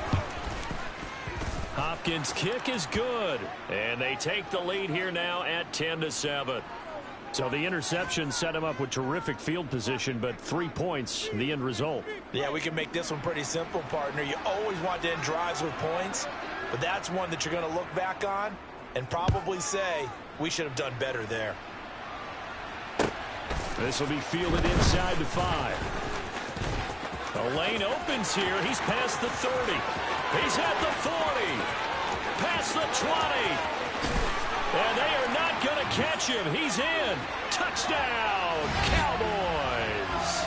Hopkins' kick is good, and they take the lead here now at 10-7. So the interception set him up with terrific field position, but 3 points, the end result. Yeah, we can make this one pretty simple, partner. You always want to end drives with points, but that's one that you're going to look back on and probably say, we should have done better there. This will be fielded inside the 5. The lane opens here. He's past the 30. He's at the 40. Past the 20. And they are not going to catch him. He's in. Touchdown, Cowboys.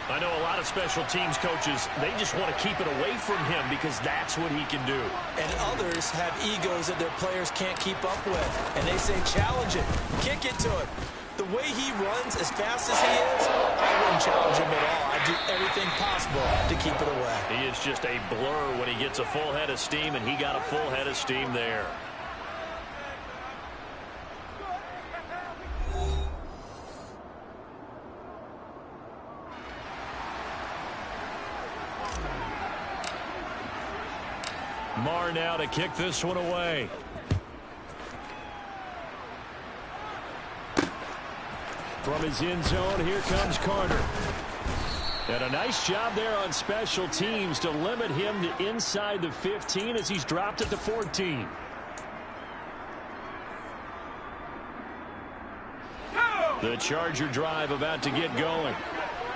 I know a lot of special teams coaches, they just want to keep it away from him because that's what he can do. And others have egos that their players can't keep up with. And they say, challenge it. Kick it to him. The way he runs as fast as he is, I wouldn't challenge him at all. I'd do everything possible to keep it away. He is just a blur when he gets a full head of steam, and he got a full head of steam there. Marr now to kick this one away. From his end zone, here comes Carter. And a nice job there on special teams to limit him to inside the 15 as he's dropped at the 14. The Charger drive about to get going.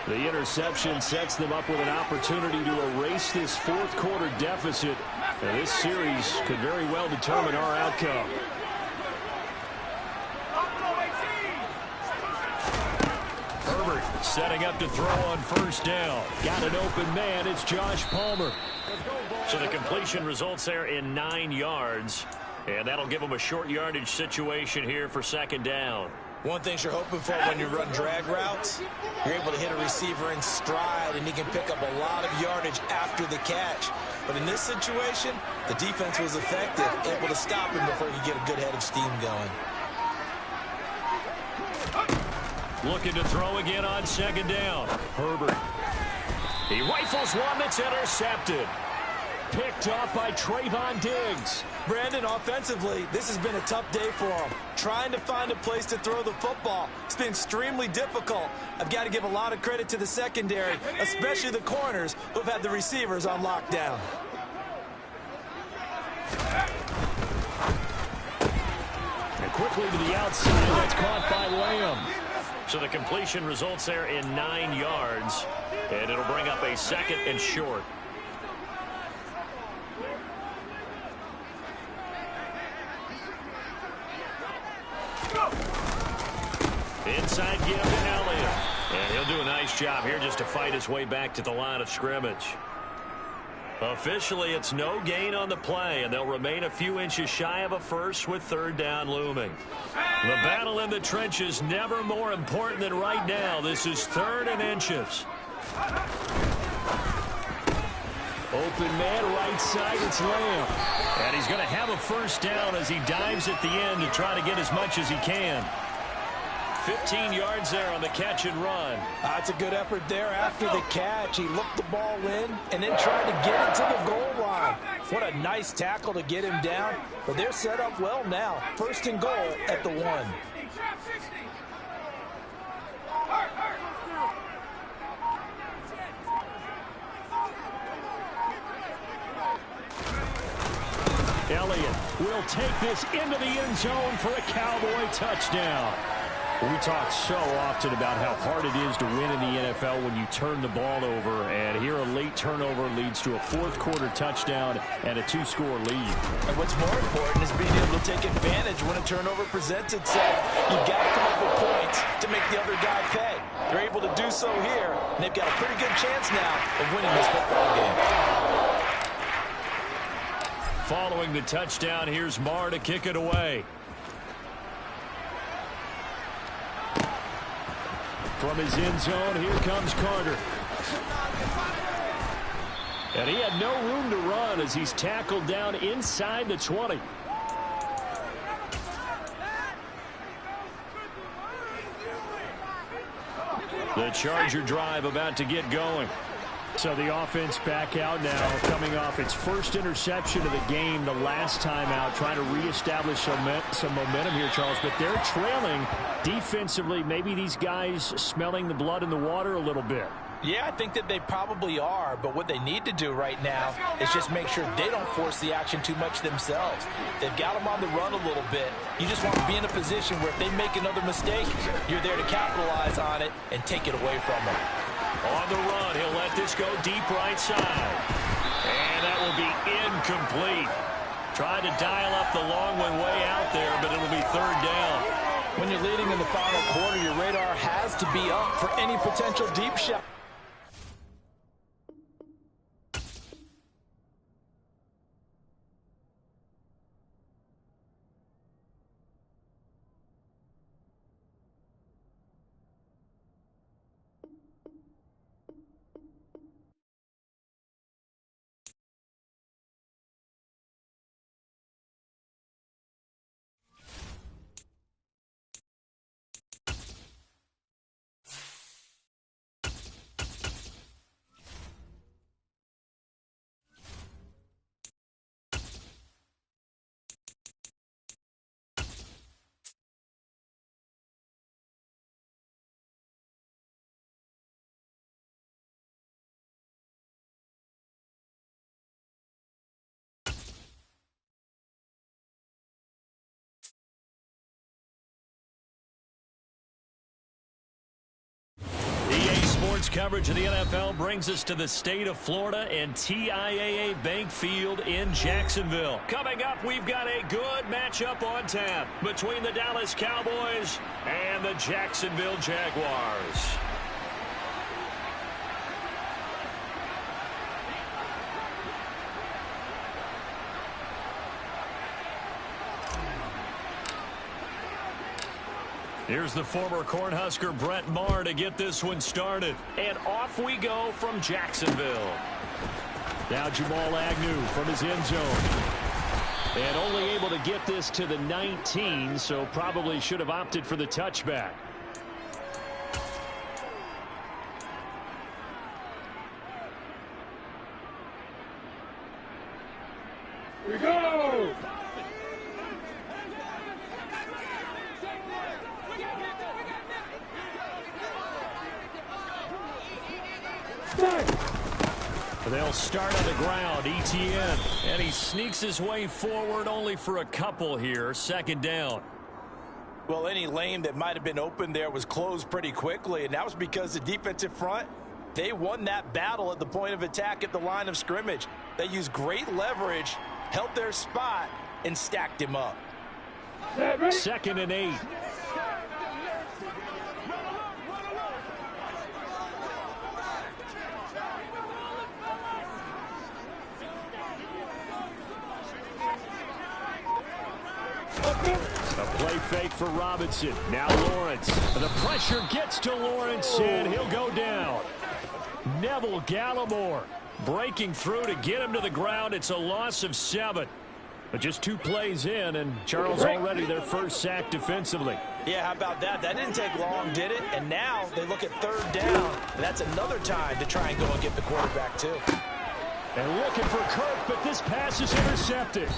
The interception sets them up with an opportunity to erase this fourth quarter deficit. And this series could very well determine our outcome. Herbert setting up to throw on first down. Got an open man. It's Josh Palmer. So the completion results there in 9 yards. And that'll give them a short yardage situation here for second down. One thing you're hoping for when you run drag routes, you're able to hit a receiver in stride, and he can pick up a lot of yardage after the catch. But in this situation, the defense was effective, able to stop him before he could get a good head of steam going. Looking to throw again on second down. Herbert. He rifles one that's intercepted. Picked off by Trayvon Diggs. Brandon, offensively, this has been a tough day for him. Trying to find a place to throw the football. It's been extremely difficult. I've got to give a lot of credit to the secondary, especially the corners who have had the receivers on lockdown. And quickly to the outside, that's caught by Lamb. So the completion results there in 9 yards, and it'll bring up a second and short. Inside give to Elliott. And he'll do a nice job here just to fight his way back to the line of scrimmage. Officially, it's no gain on the play, and they'll remain a few inches shy of a first with third down looming. The battle in the trenches never more important than right now. This is 3rd and inches. Open man right side, it's Lamb. And he's going to have a first down as he dives at the end to try to get as much as he can. 15 yards there on the catch and run. That's a good effort there after the catch. He looked the ball in and then tried to get it to the goal line. What a nice tackle to get him down. But they're set up well now. First and goal at the 1. Elliott will take this into the end zone for a Cowboy touchdown. We talk so often about how hard it is to win in the NFL when you turn the ball over, and here a late turnover leads to a fourth-quarter touchdown and a 2-score lead. And what's more important is being able to take advantage when a turnover presents itself. You've got to come up with points to make the other guy pay. They're able to do so here, and they've got a pretty good chance now of winning this football game. Following the touchdown, here's Marr to kick it away. From his end zone, here comes Carter. And he had no room to run as he's tackled down inside the 20. The Charger drive about to get going. So the offense back out now, coming off its first interception of the game the last time out, trying to reestablish some momentum here, Charles. But they're trailing defensively. Maybe these guys smelling the blood in the water a little bit. Yeah, I think that they probably are, but what they need to do right now is just make sure they don't force the action too much themselves. They've got them on the run a little bit. You just want to be in a position where if they make another mistake, you're there to capitalize on it and take it away from them. On the run, he'll let this go deep right side. And that will be incomplete. Tried to dial up the long one way out there, but it'll be third down. When you're leading in the final quarter, your radar has to be up for any potential deep shot. Sports coverage of the NFL brings us to the state of Florida and TIAA Bank Field in Jacksonville. Coming up, we've got a good matchup on tap between the Dallas Cowboys and the Jacksonville Jaguars. Here's the former Cornhusker Brett Maher to get this one started. And off we go from Jacksonville. Now Jamal Agnew from his end zone. And only able to get this to the 19, so probably should have opted for the touchback. Here we go! They'll start on the ground, Etienne, and he sneaks his way forward only for a couple here, second down. Well, any lane that might have been open there was closed pretty quickly, and that was because the defensive front, they won that battle at the point of attack at the line of scrimmage. They used great leverage, held their spot, and stacked him up. 2nd and 8. A play fake for Robinson. Now Lawrence. The pressure gets to Lawrence, and he'll go down. Neville Gallimore breaking through to get him to the ground. It's a loss of 7. But just 2 plays in, and Charles already their first sack defensively. Yeah, how about that? That didn't take long, did it? And now they look at third down. And that's another time to try and go and get the quarterback, too. And looking for Kirk, but this pass is intercepted.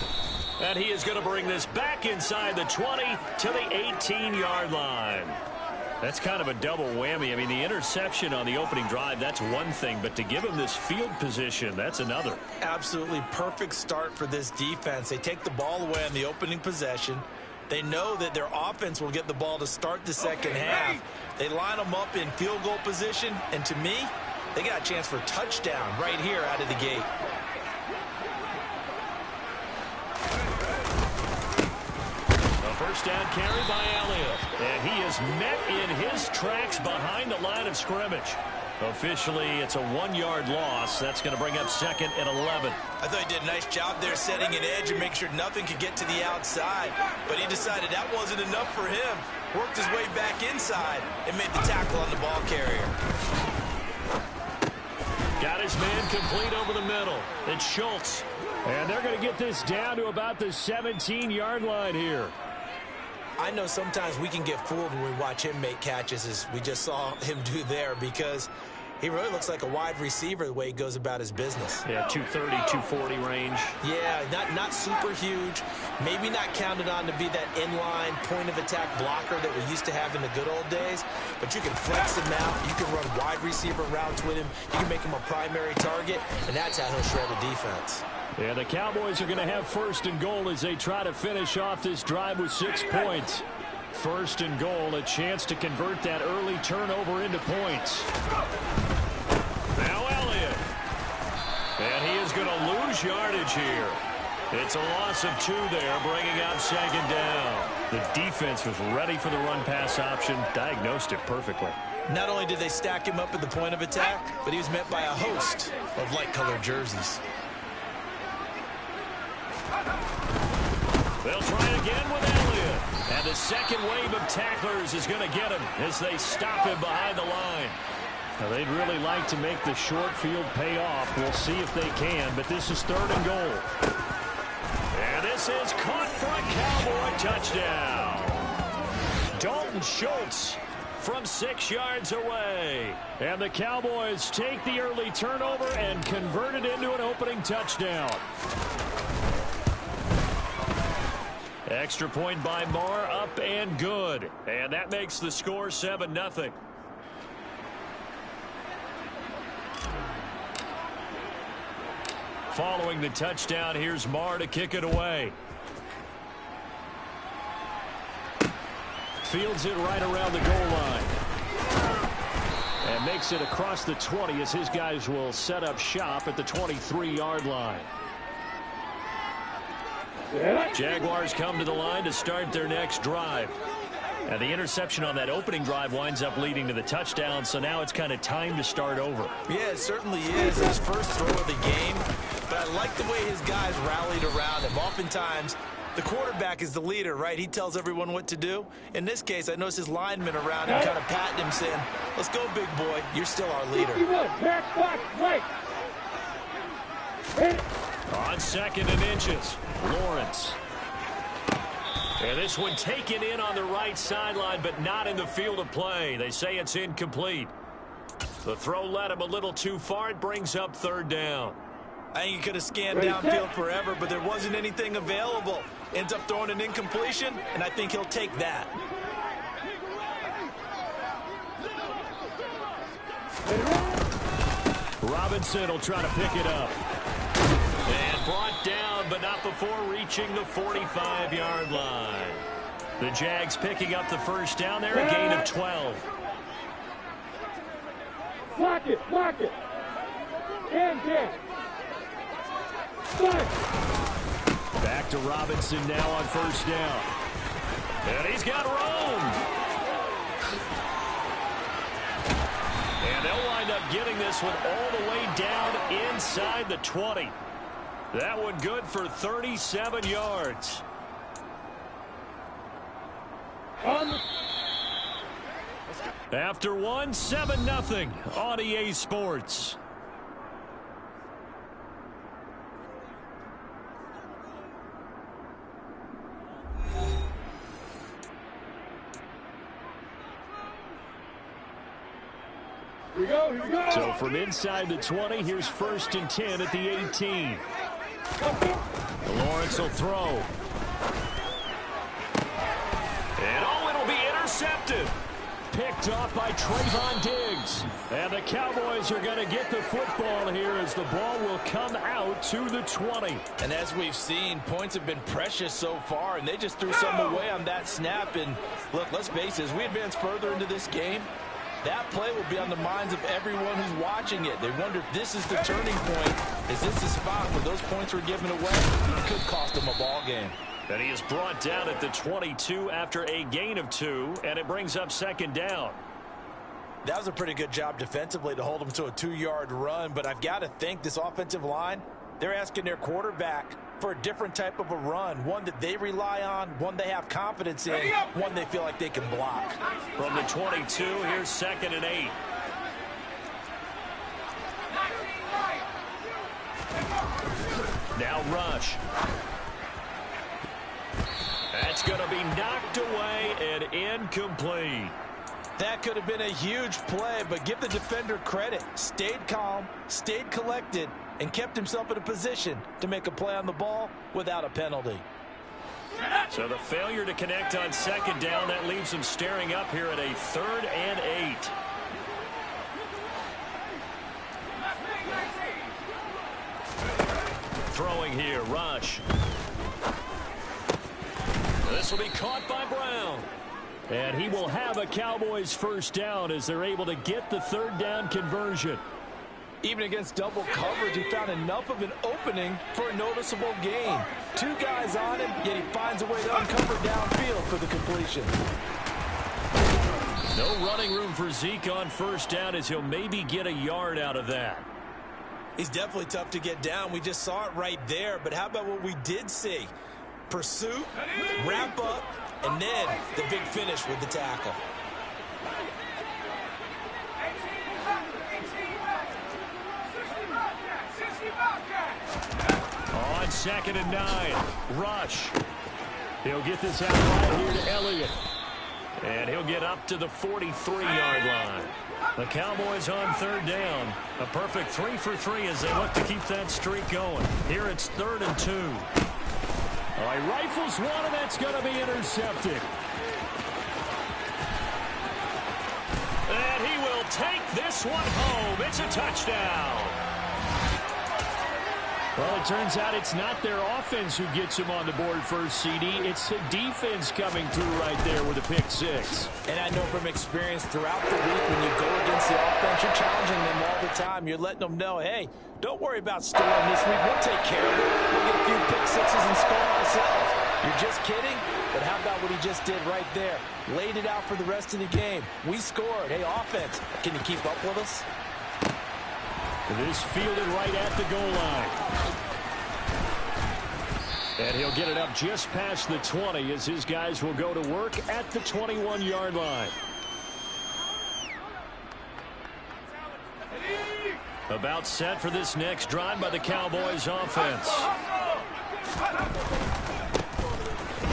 And he is going to bring this back inside the 20 to the 18-yard line. That's kind of a double whammy. I mean, the interception on the opening drive, that's one thing. But to give him this field position, that's another. Absolutely perfect start for this defense. They take the ball away on the opening possession. They know that their offense will get the ball to start the second half. They line them up in field goal position. And to me, they got a chance for touchdown right here out of the gate. First down carry by Elliott. And he is met in his tracks behind the line of scrimmage. Officially, it's a 1-yard loss. That's going to bring up second and 11. I thought he did a nice job there setting an edge and making sure nothing could get to the outside. But he decided that wasn't enough for him. Worked his way back inside and made the tackle on the ball carrier. Got his man complete over the middle. It's Schultz. And they're going to get this down to about the 17-yard line here. I know sometimes we can get fooled when we watch him make catches, as we just saw him do there, because he really looks like a wide receiver the way he goes about his business. Yeah, 230, 240 range. Yeah, not super huge. Maybe not counted on to be that inline point-of-attack blocker that we used to have in the good old days, but you can flex him out. You can run wide receiver routes with him. You can make him a primary target, and that's how he'll shred a defense. Yeah, the Cowboys are going to have first and goal as they try to finish off this drive with 6 points. First and goal, a chance to convert that early turnover into points. Now Elliott. And he is going to lose yardage here. It's a loss of 2 there, bringing up second down. The defense was ready for the run-pass option, diagnosed it perfectly. Not only did they stack him up at the point of attack, but he was met by a host of light-colored jerseys. They'll try again with Elliott. And the second wave of tacklers is going to get him as they stop him behind the line. Now, they'd really like to make the short field pay off. We'll see if they can, but this is third and goal. And this is caught for a Cowboy touchdown. Dalton Schultz from 6 yards away. And the Cowboys take the early turnover and convert it into an opening touchdown. Extra point by Marr, up and good. And that makes the score 7-0. Following the touchdown, here's Marr to kick it away. Fields it right around the goal line. And makes it across the 20 as his guys will set up shop at the 23-yard line. Jaguars come to the line to start their next drive. And the interception on that opening drive winds up leading to the touchdown, so now it's kind of time to start over. Yeah, it certainly is. His first throw of the game. But I like the way his guys rallied around him. Oftentimes, the quarterback is the leader, right? He tells everyone what to do. In this case, I noticed his linemen around him kind of patting him, saying, "Let's go, big boy. You're still our leader." On second and inches, Lawrence. And this one taken in on the right sideline, but not in the field of play. They say it's incomplete. The throw led him a little too far. It brings up third down. I think he could have scanned downfield forever, but there wasn't anything available. Ends up throwing an incompletion, and I think he'll take that. Robinson will try to pick it up. And brought down, but not before reaching the 45-yard line. The Jags picking up the first down there, a gain of 12. Block it, block it. And Back to Robinson now on first down. And he's got room. And they'll wind up getting this one all the way down inside the 20. That one good for 37 yards. After one, 7-0 on EA Sports. So from inside the 20, here's 1st and 10 at the 18. Lawrence will throw. And it'll be intercepted. Picked off by Trayvon Diggs. And the Cowboys are going to get the football here as the ball will come out to the 20. And as we've seen, points have been precious so far, and they just threw some away on that snap. And look, let's face it, as we advance further into this game, that play will be on the minds of everyone who's watching it. They wonder if this is the turning point. Is this the spot where those points were given away? It could cost them a ball game. And he is brought down at the 22 after a gain of 2, and it brings up 2nd down. That was a pretty good job defensively to hold them to a 2-yard run, but I've got to think this offensive line, they're asking their quarterback for a different type of a run, one that they rely on, one they have confidence in, one they feel like they can block. From the 22, here's 2nd and 8. Now rush. That's going to be knocked away and incomplete. That could have been a huge play, but give the defender credit. Stayed calm, stayed collected, and kept himself in a position to make a play on the ball without a penalty. So the failure to connect on 2nd down, that leaves him staring up here at a 3rd and 8. Throwing here, rush. This will be caught by Brown. And he will have a Cowboys 1st down as they're able to get the 3rd down conversion. Even against double coverage, he found enough of an opening for a noticeable gain. 2 guys on him, yet he finds a way to uncover downfield for the completion. No running room for Zeke on 1st down as he'll maybe get a yard out of that. He's definitely tough to get down. We just saw it right there. But how about what we did see? Pursuit, wrap up, and then the big finish with the tackle. On 2nd and 9, rush. He'll get this out right here to Elliott. And he'll get up to the 43-yard line. The Cowboys on 3rd down. A perfect 3 for 3 as they look to keep that streak going. Here it's 3rd and 2. All right, rifles one, and that's going to be intercepted. And he will take this one home. It's a touchdown. Well, it turns out it's not their offense who gets him on the board first, CD. It's the defense coming through right there with a pick 6. And I know from experience throughout the week when you go against the offense, you're challenging them all the time. You're letting them know, hey, don't worry about scoring this week. We'll take care of it. We'll get a few pick 6s and score ourselves. You're just kidding? But how about what he just did right there? Laid it out for the rest of the game. We scored. Hey, offense, can you keep up with us? This fielded right at the goal line. And he'll get it up just past the 20 as his guys will go to work at the 21-yard line. About set for this next drive by the Cowboys offense.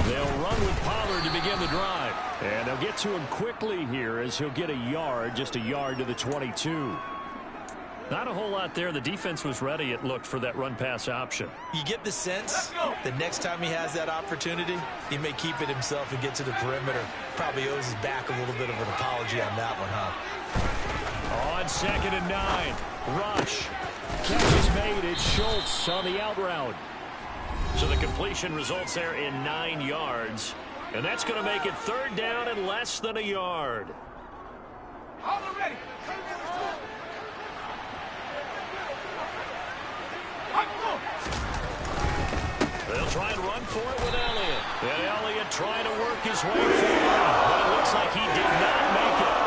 They'll run with Pollard to begin the drive. And they'll get to him quickly here as he'll get a yard, just a yard to the 22. Not a whole lot there. The defense was ready, it looked, for that run-pass option. You get the sense that next time he has that opportunity, he may keep it himself and get to the perimeter. Probably owes his back a little bit of an apology on that one, huh? On 2nd and 9, rush. Catch is made. It's Schultz on the out route. So the completion results there in 9 yards. And that's going to make it 3rd down and less than a yard. All ready. They'll try and run for it with Elliott. And Elliott trying to work his way forward, but it looks like he did not make it.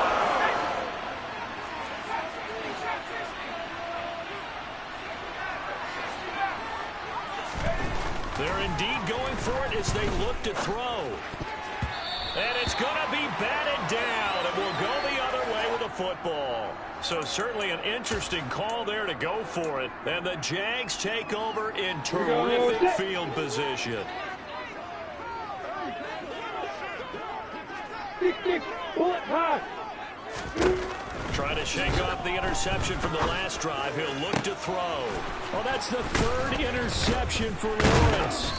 They're indeed going for it as they look to throw. And it's going to be batted down, and will go the other way with the football. So certainly an interesting call there to go for it. And the Jags take over in terrific field position. Trying to shake off the interception from the last drive. He'll look to throw. Well, that's the third interception for Lawrence.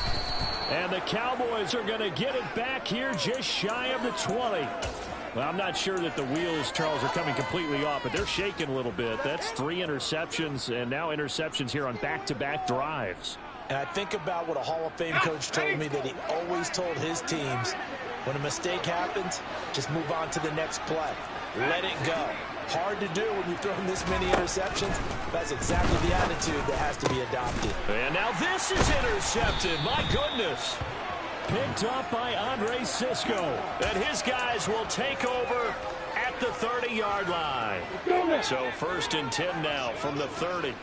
And the Cowboys are going to get it back here just shy of the 20. Well, I'm not sure that the wheels, Charles, are coming completely off, but they're shaking a little bit. That's 3 interceptions, and now interceptions here on back-to-back drives. And I think about what a Hall of Fame coach told me that he always told his teams, when a mistake happens, just move on to the next play. Let it go. Hard to do when you've thrown this many interceptions. That's exactly the attitude that has to be adopted. And now this is intercepted. My goodness. Picked up by Andre Sisco. And his guys will take over at the 30-yard line. So 1st and 10 now from the 30.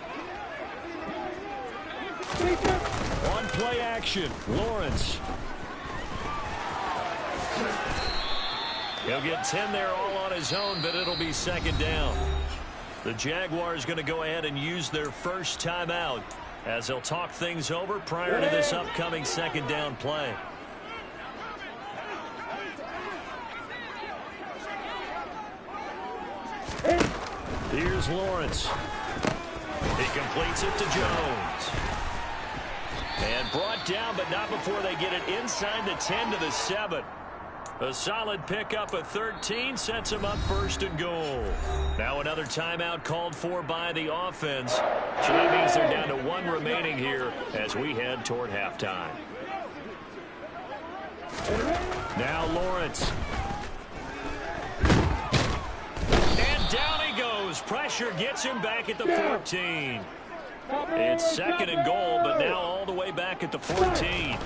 On play action, Lawrence. He'll get 10 there all on his own, but it'll be 2nd down. The Jaguars going to go ahead and use their first timeout as they'll talk things over prior to this upcoming 2nd down play. Here's Lawrence. He completes it to Jones. And brought down, but not before they get it inside the 10 to the 7. A solid pickup of 13 sets him up 1st and goal. Now another timeout called for by the offense. So that means they're down to 1 remaining here as we head toward halftime. Now Lawrence. And down he goes. Pressure gets him back at the 14. It's 2nd and goal, but now all the way back at the 14.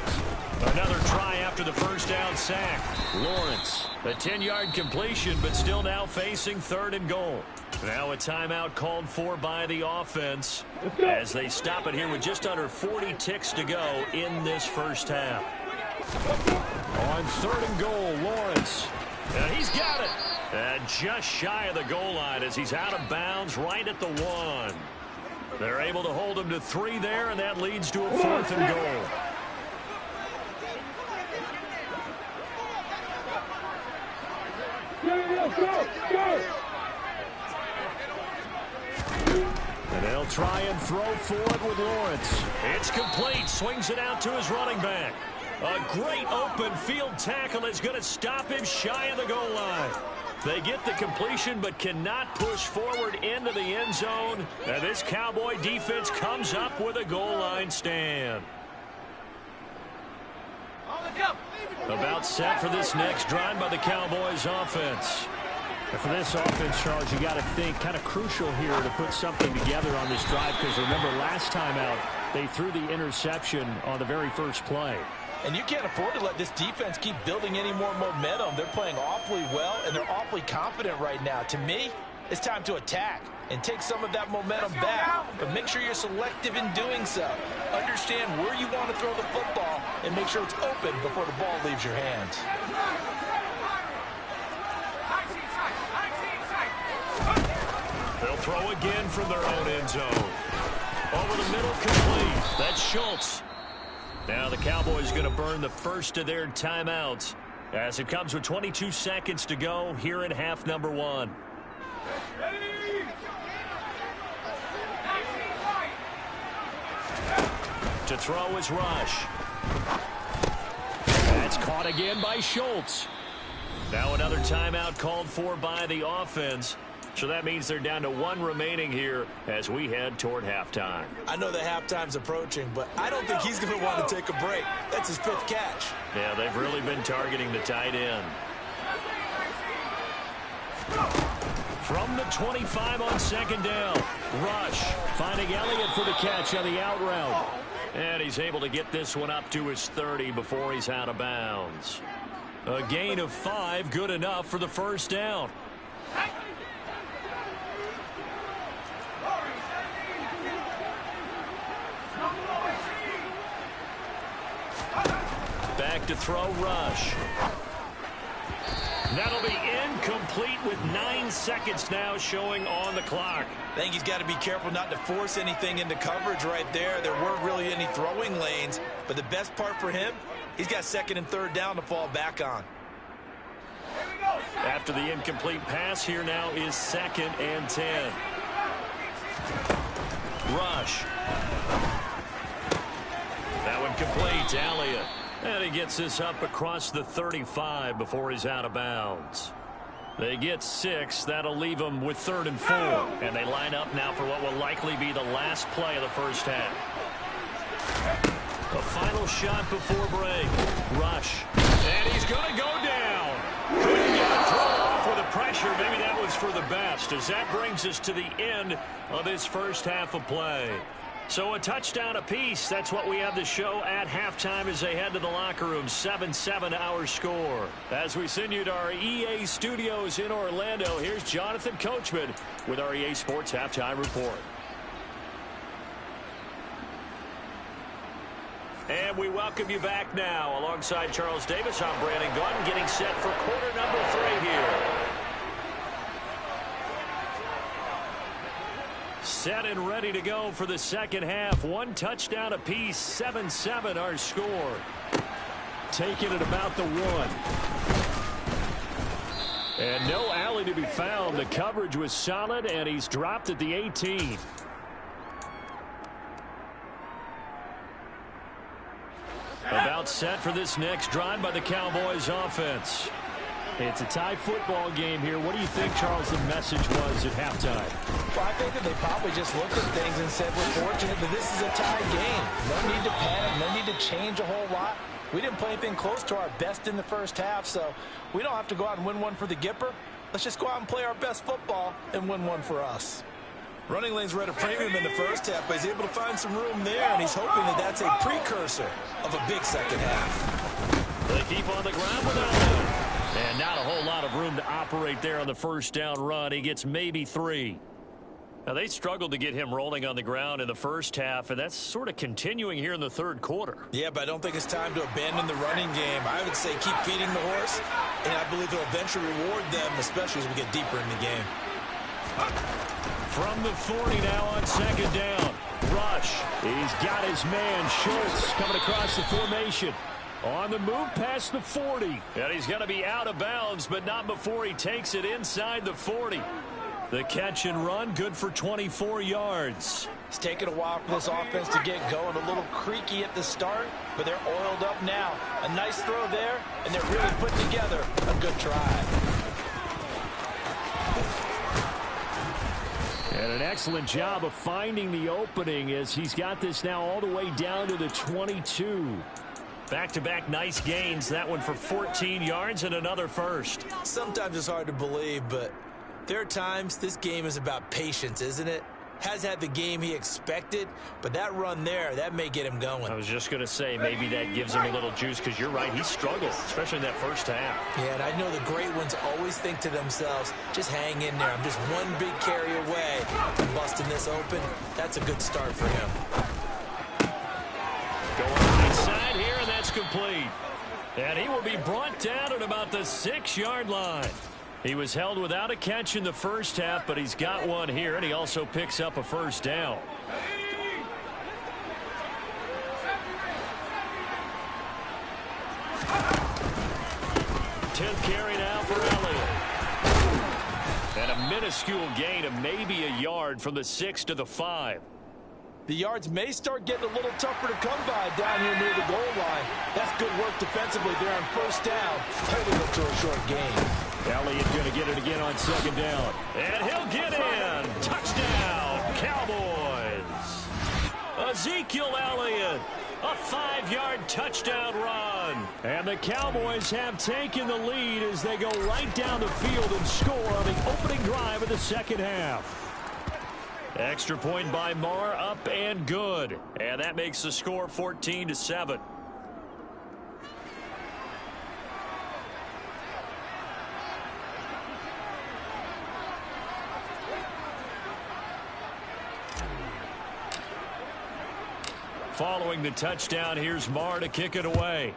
Another try after the first down sack. Lawrence, a 10-yard completion, but still now facing 3rd and goal. Now a timeout called for by the offense as they stop it here with just under 40 ticks to go in this first half. On 3rd and goal, Lawrence. And he's got it. And just shy of the goal line as he's out of bounds right at the 1. They're able to hold him to 3 there, and that leads to a 4th and goal. And they'll try and throw forward with Lawrence. It's complete. Swings it out to his running back. A great open field tackle is going to stop him shy of the goal line. They get the completion but cannot push forward into the end zone. And this Cowboy defense comes up with a goal line stand. About set for this next drive by the Cowboys offense. And for this offense, Charles, you got to think kind of crucial here to put something together on this drive, because remember last time out they threw the interception on the very first play. And you can't afford to let this defense keep building any more momentum. They're playing awfully well, and they're awfully confident right now. To me, it's time to attack and take some of that momentum back. But make sure you're selective in doing so. Understand where you want to throw the football and make sure it's open before the ball leaves your hands. They'll throw again from their own end zone. Over the middle, complete. That's Schultz. Now the Cowboys going to burn the first of their timeouts as it comes with 22 seconds to go here in half number 1. To throw is Rush. That's caught again by Schultz. Now another timeout called for by the offense. So that means they're down to 1 remaining here as we head toward halftime. I know that halftime's approaching, but I don't think he's going to want to take a break. That's his 5th catch. Yeah, they've really been targeting the tight end. From the 25 on 2nd down, Rush finding Elliott for the catch on the out route. And he's able to get this one up to his 30 before he's out of bounds. A gain of 5, good enough for the first down. Back to throw, Rush. That'll be incomplete with 9 seconds now showing on the clock. I think he's got to be careful not to force anything into coverage right there. There weren't really any throwing lanes, but the best part for him, he's got 2nd and 3rd down to fall back on. Here we go. After the incomplete pass, here now is 2nd and 10. Rush. That one complete. Elliott. And he gets this up across the 35 before he's out of bounds. They get 6. That'll leave them with 3rd and 4. And they line up now for what will likely be the last play of the first half. The final shot before break. Rush. And he's going to go down. Couldn't get a throw off with the pressure. Maybe that was for the best, as that brings us to the end of this first half of play. So a touchdown apiece. That's what we have to show at halftime as they head to the locker room. 7-7 our score. As we send you to our EA studios in Orlando, here's Jonathan Coachman with our EA Sports Halftime Report. And we welcome you back now. Alongside Charles Davis, I'm Brandon Gordon, getting set for quarter number 3 here. Set and ready to go for the second half. 1 touchdown apiece. 7-7 our score. Taking it about the 1. And no alley to be found. The coverage was solid, and he's dropped at the 18. About set for this next drive by the Cowboys offense. It's a tie football game here. What do you think, Charles, the message was at halftime? Well, I think that they probably just looked at things and said, we're fortunate that this is a tie game. No need to panic, no need to change a whole lot. We didn't play anything close to our best in the first half, so we don't have to go out and win one for the Gipper. Let's just go out and play our best football and win one for us. Running lanes were at a premium in the first half, but he's able to find some room there, and he's hoping that that's a precursor of a big second half. They keep on the ground without him. And not a whole lot of room to operate there on the first down run. He gets maybe 3. Now, they struggled to get him rolling on the ground in the first half, and that's sort of continuing here in the third quarter. Yeah, but I don't think it's time to abandon the running game. I would say keep feeding the horse, and I believe it'll eventually reward them, especially as we get deeper in the game. From the 40 now on second down. Rush. He's got his man, Schultz, coming across the formation. On the move past the 40. And he's going to be out of bounds, but not before he takes it inside the 40. The catch and run, good for 24 yards. It's taken a while for this offense to get going. A little creaky at the start, but they're oiled up now. A nice throw there, and they're really putting together a good try. And an excellent job of finding the opening as he's got this now all the way down to the 22. Back-to-back nice gains. That one for 14 yards and another first. Sometimes it's hard to believe, but there are times this game is about patience, isn't it? Has had the game he expected, but that run there, that may get him going. I was just going to say maybe that gives him a little juice because you're right, he struggled, especially in that first half. Yeah, and I know the great ones always think to themselves, just hang in there. I'm just one big carry away from busting this open. That's a good start for him. Going right side here, and that's complete. And he will be brought down at about the 6-yard line. He was held without a catch in the first half, but he's got one here, and he also picks up a first down. Tenth carry now for Elliott. And a minuscule gain of maybe a yard from the 6 to the 5. The yards may start getting a little tougher to come by down here near the goal line. That's good work defensively there on first down, holding them to a short gain. Elliott going to get it again on second down. And he'll get in. Touchdown, Cowboys. Ezekiel Elliott, a 5-yard touchdown run. And the Cowboys have taken the lead as they go right down the field and score on the opening drive of the second half. Extra point by Marr, up and good. And that makes the score 14-7. Following the touchdown, here's Marr to kick it away.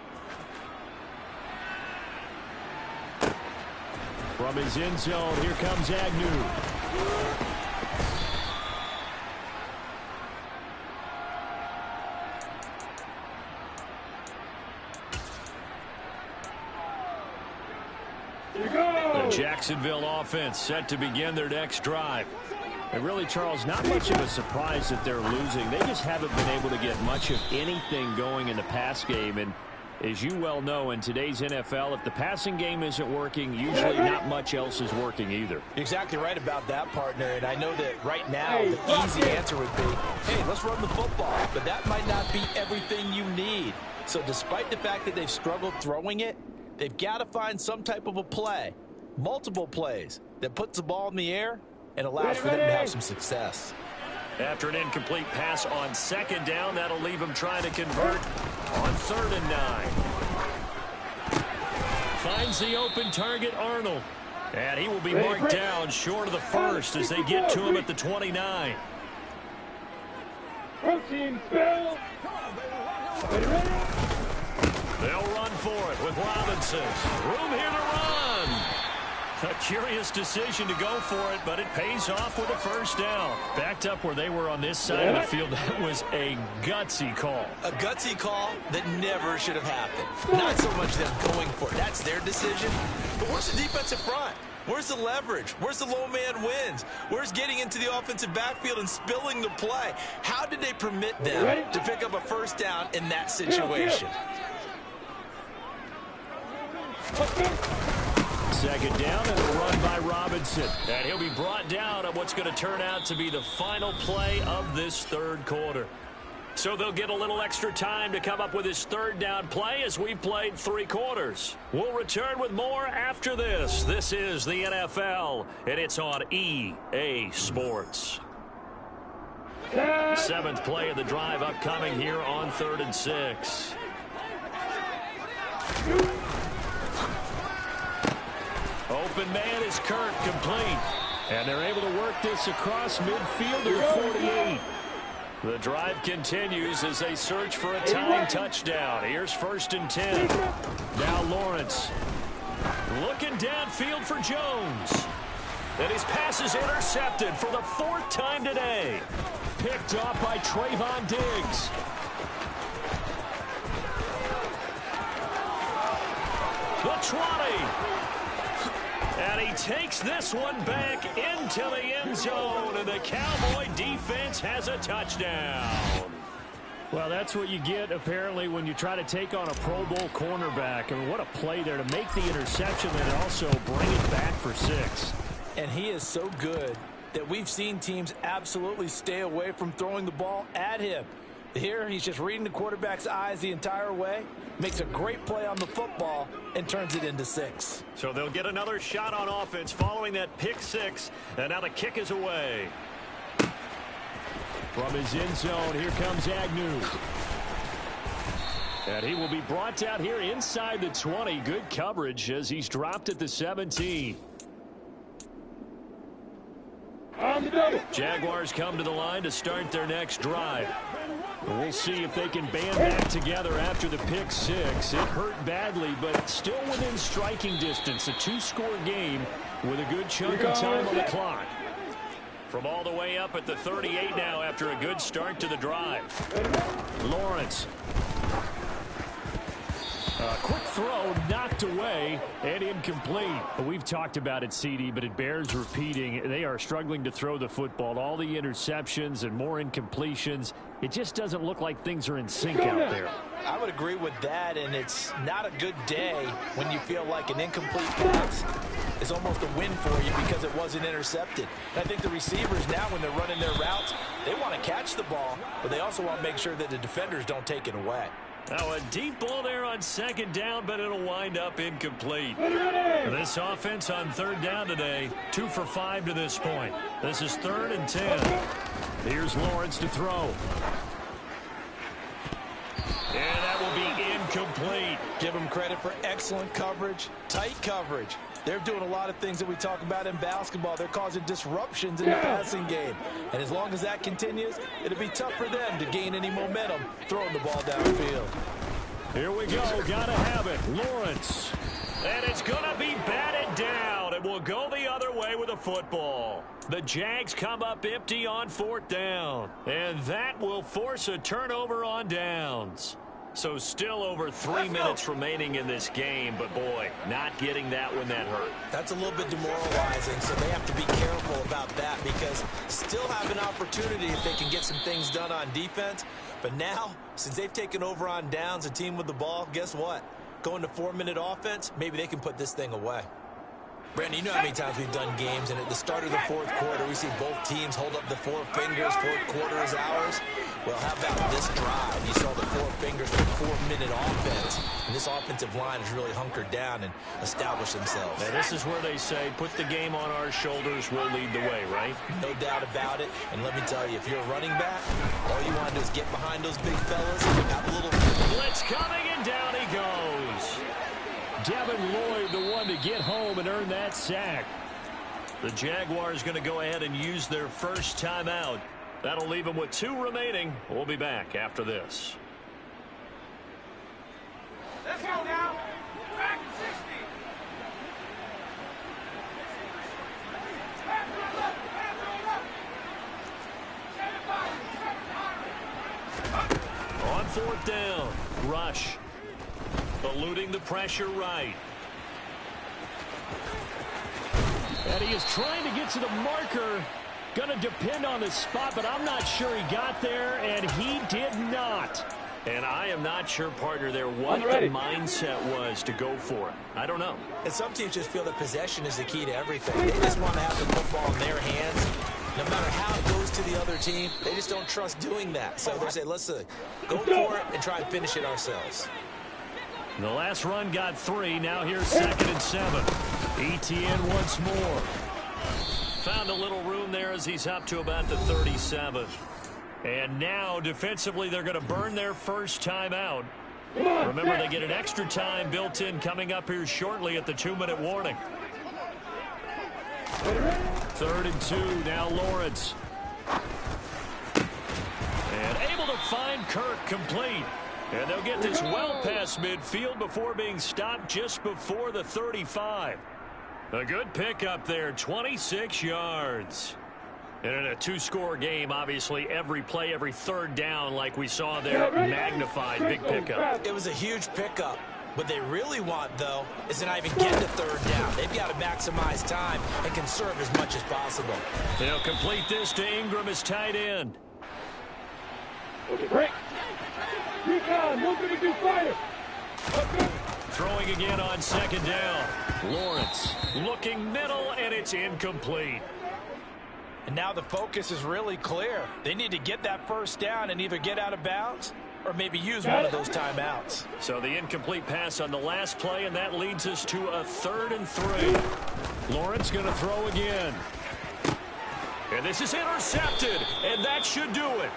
From his end zone, here comes Agnew. Jacksonville offense set to begin their next drive. And really, Charles, not much of a surprise that they're losing. They just haven't been able to get much of anything going in the pass game. And as you well know, in today's NFL, if the passing game isn't working, usually not much else is working either. You're exactly right about that, partner. And I know that right now the easy answer would be, hey, let's run the football. But that might not be everything you need. So despite the fact that they've struggled throwing it, they've got to find some type of a play, multiple plays, that puts the ball in the air and allows for them to have some success. After an incomplete pass on second down, that'll leave him trying to convert on 3rd and 9. Finds the open target, Arnold. And he will be marked down short of the first as they get to him at the 29. They'll run for it with Robinson. Room here to run. A curious decision to go for it, but it pays off with a first down. Backed up where they were on this side of the field, that was a gutsy call. A gutsy call that never should have happened. Not so much them going for it. That's their decision. But where's the defensive front? Where's the leverage? Where's the low man wins? Where's getting into the offensive backfield and spilling the play? How did they permit them to pick up a first down in that situation? Second down and a run by Robinson. And he'll be brought down on what's going to turn out to be the final play of this third quarter. So they'll get a little extra time to come up with his third down play as we've played 3 quarters. We'll return with more after this. This is the NFL, and it's on EA Sports. 7th play of the drive upcoming here on 3rd and 6. Open man is Kirk, complete. And they're able to work this across midfield to the 48. The drive continues as they search for a tying touchdown. Here's 1st and 10. Now Lawrence looking downfield for Jones. And his pass is intercepted for the 4th time today. Picked off by Trayvon Diggs. The 20. And he takes this one back into the end zone, and the Cowboy defense has a touchdown. Well, that's what you get, apparently, when you try to take on a Pro Bowl cornerback. I mean, what a play there to make the interception and also bring it back for 6. And he is so good that we've seen teams absolutely stay away from throwing the ball at him. Here, he's just reading the quarterback's eyes the entire way, makes a great play on the football, and turns it into 6. So they'll get another shot on offense following that pick 6, and now the kick is away. From his end zone, here comes Agnew. And he will be brought down here inside the 20. Good coverage as he's dropped at the 17. Jaguars come to the line to start their next drive. We'll see if they can band back together after the pick 6. It hurt badly, but still within striking distance. A 2-score game with a good chunk of time on the clock. From all the way up at the 38 now after a good start to the drive. Lawrence. A quick throw knocked away and incomplete. We've talked about it, CD, but it bears repeating. They are struggling to throw the football. All the interceptions and more incompletions. It just doesn't look like things are in sync out there. I would agree with that, and it's not a good day when you feel like an incomplete pass is almost a win for you because it wasn't intercepted. And I think the receivers now, when they're running their routes, they want to catch the ball, but they also want to make sure that the defenders don't take it away. Now a deep ball there on 2nd down, but it'll wind up incomplete. This offense on 3rd down today, 2 for 5 to this point. This is 3rd and 10. Here's Lawrence to throw. And that will be incomplete. Give them credit for excellent coverage, tight coverage. They're doing a lot of things that we talk about in basketball. They're causing disruptions in the passing game. And as long as that continues, it'll be tough for them to gain any momentum throwing the ball downfield. Here we go. Gotta have it. Lawrence. And it's going to be batted down. It will go the other way with a football. The Jags come up empty on 4th down. And that will force a turnover on downs. So still over 3 minutes remaining in this game, but boy, not getting that one that hurt. That's a little bit demoralizing, so they have to be careful about that because still have an opportunity if they can get some things done on defense. But now, since they've taken over on downs, a team with the ball, guess what? Going to 4-minute offense, maybe they can put this thing away. Brandon, you know how many times we've done games, and at the start of the fourth quarter, we see both teams hold up the four fingers, fourth quarter is ours. Well, how about this drive? You saw the four fingers for 4-minute offense, and this offensive line has really hunkered down and established themselves. Now, this is where they say, put the game on our shoulders, we'll lead the way, right? No doubt about it, and let me tell you, if you're a running back, all you want to do is get behind those big fellas, have a little... Blitz coming, and down he goes. Devin Lloyd, the one to get home and earn that sack. The Jaguars going to go ahead and use their first timeout. That'll leave them with 2 remaining. We'll be back after this. Let's go now. Back to 60. On 4th down, rush. Eluding the pressure right. And he is trying to get to the marker. Going to depend on the spot, but I'm not sure he got there, and he did not. And I am not sure, partner, there what the mindset was to go for it. I don't know. And some teams just feel that possession is the key to everything. They just want to have the football in their hands. No matter how it goes to the other team, they just don't trust doing that. So they say, let's go for it and try and finish it ourselves. The last run got 3. Now here's 2nd and 7. ETN once more. Found a little room there as he's up to about the 37. And now defensively they're going to burn their first timeout. Remember, they get an extra time built in coming up here shortly at the 2-minute warning. 3rd and 2. Now Lawrence. And able to find Kirk complete. And they'll get this well past midfield before being stopped just before the 35. A good pickup there, 26 yards. And in a 2-score game, obviously, every play, every 3rd down, like we saw there, magnified, big pickup. It was a huge pickup. What they really want, though, is to not even get to 3rd down. They've got to maximize time and conserve as much as possible. They'll complete this to Ingram as tight end. Okay, break. Recon, nobody can fire. Throwing again on 2nd down. Lawrence looking middle, and it's incomplete. And now the focus is really clear. They need to get that first down and either get out of bounds or maybe use one of those timeouts. So the incomplete pass on the last play, and that leads us to a 3rd and 3. Lawrence going to throw again. And this is intercepted, and that should do it.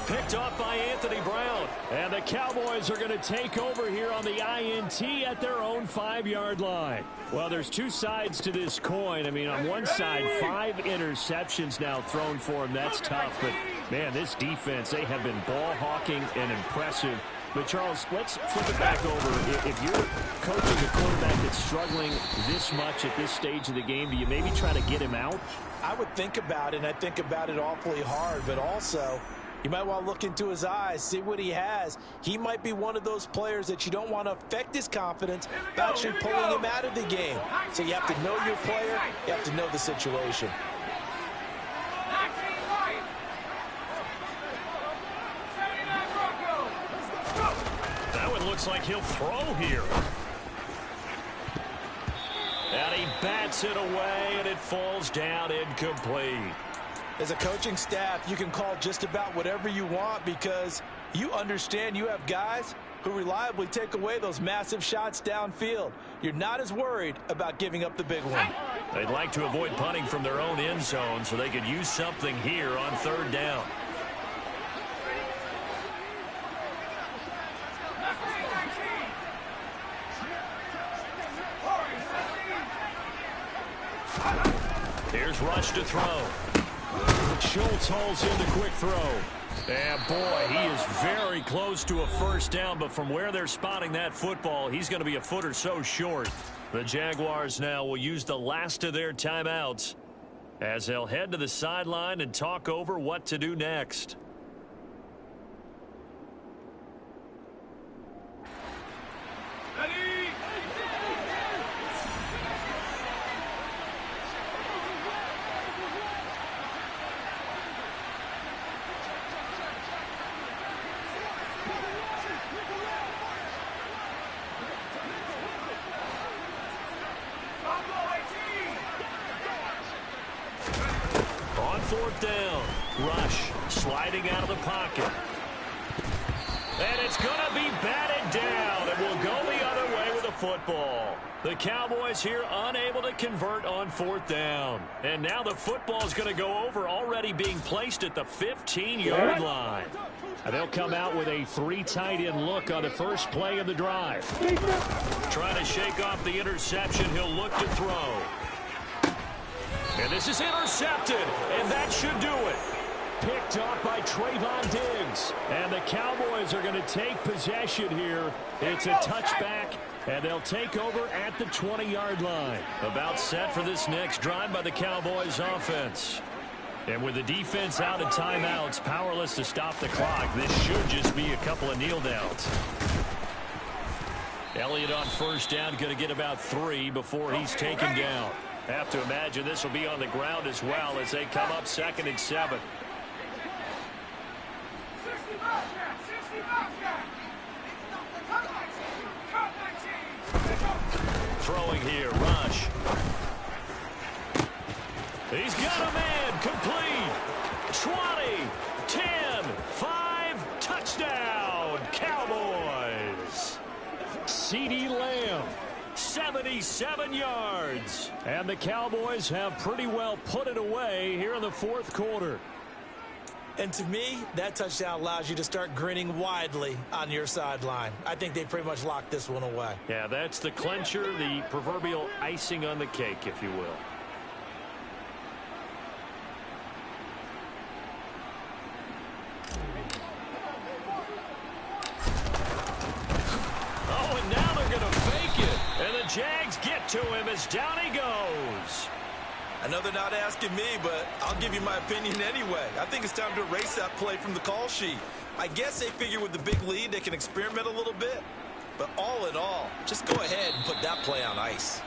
Picked off by Anthony Brown. And the Cowboys are going to take over here on the INT at their own 5-yard line. Well, there's 2 sides to this coin. I mean, on one side, 5 interceptions now thrown for him. That's tough. But, man, this defense, they have been ball hawking and impressive. But, Charles, let's flip it back over. If you're coaching a quarterback that's struggling this much at this stage of the game, do you maybe try to get him out? I would think about it, and I think about it awfully hard. But also, you might want to look into his eyes, see what he has. He might be one of those players that you don't want to affect his confidence by actually pulling him out of the game. So you have to know your player. You have to know the situation. That one looks like he'll throw here. And he bats it away, and it falls down incomplete. As a coaching staff, you can call just about whatever you want because you understand you have guys who reliably take away those massive shots downfield. You're not as worried about giving up the big one. They'd like to avoid punting from their own end zone so they could use something here on 3rd down. Here's Rush to throw. Schultz holds in the quick throw. And boy, he is very close to a first down, but from where they're spotting that football, he's going to be a foot or so short. The Jaguars now will use the last of their timeouts as they'll head to the sideline and talk over what to do next. 4th down. Rush sliding out of the pocket. And it's going to be batted down, and will go the other way with the football. The Cowboys here unable to convert on 4th down. And now the football is going to go over, already being placed at the 15-yard line. And they'll come out with a 3 tight end look on the first play of the drive. Trying to shake off the interception. He'll look to throw. And this is intercepted, and that should do it. Picked off by Trayvon Diggs. And the Cowboys are going to take possession here. It's a touchback, and they'll take over at the 20-yard line. About set for this next drive by the Cowboys offense. And with the defense out of timeouts, powerless to stop the clock, this should just be a couple of kneel downs. Elliott on first down, going to get about 3 before he's taken down. Have to imagine this will be on the ground as well as they come up 2nd and 7. Throwing here, Rush. He's got a man, complete. 20, 10, 5, touchdown, Cowboys. CeeDee Lamb, 77 yards. And the Cowboys have pretty well put it away here in the 4th quarter. And to me, that touchdown allows you to start grinning widely on your sideline. I think they pretty much locked this one away. Yeah, that's the clincher, the proverbial icing on the cake, if you will. Oh, and now they're going to fake it. And the Jags get to him as down he goes. I know they're not asking me, but I'll give you my opinion anyway. I think it's time to erase that play from the call sheet. I guess they figure with the big lead they can experiment a little bit. But all in all, just go ahead and put that play on ice.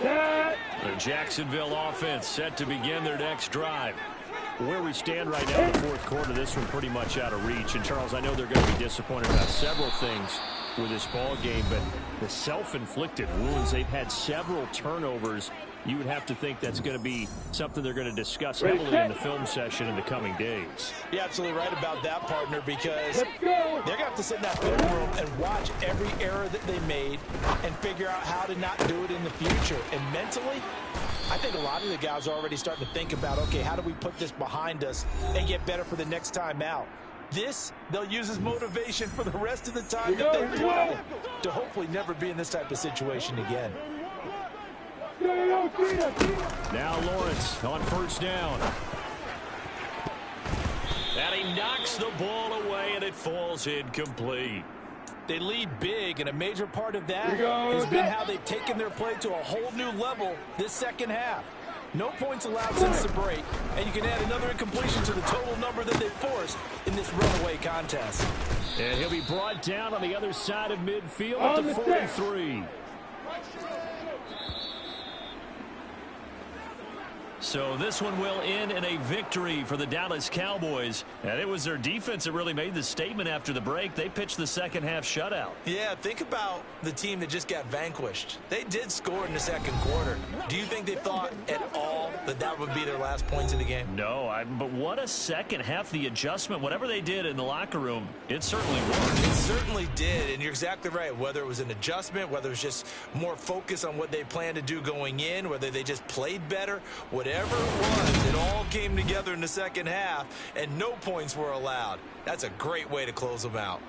The Jacksonville offense set to begin their next drive. Where we stand right now in the 4th quarter, this one pretty much out of reach. And, Charles, I know they're going to be disappointed about several things with this ball game, but the self-inflicted wounds, they've had several turnovers. You would have to think that's going to be something they're going to discuss heavily in the film session in the coming days. You're absolutely right about that, partner, because they're going to have to sit in that film room and watch every error that they made and figure out how to not do it in the future. And mentally, I think a lot of the guys are already starting to think about, okay, how do we put this behind us and get better for the next time out? This, they'll use as motivation for the rest of the time that they play to hopefully never be in this type of situation again. Now Lawrence on first down. And he knocks the ball away, and it falls incomplete. They lead big, and a major part of that has been how they've taken their play to a whole new level this second half. No points allowed since the break, and you can add another incompletion to the total number that they forced in this runaway contest. And he'll be brought down on the other side of midfield at the 43. So this one will end in a victory for the Dallas Cowboys. And it was their defense that really made the statement after the break. They pitched the second half shutout. Yeah, think about the team that just got vanquished. They did score in the second quarter. Do you think they thought at all that that would be their last points of the game? No, but what a second half. The adjustment, whatever they did in the locker room, it certainly worked. It certainly did, and you're exactly right. Whether it was an adjustment, whether it was just more focus on what they planned to do going in, whether they just played better, whatever it was, it all came together in the second half, and no points were allowed. That's a great way to close them out.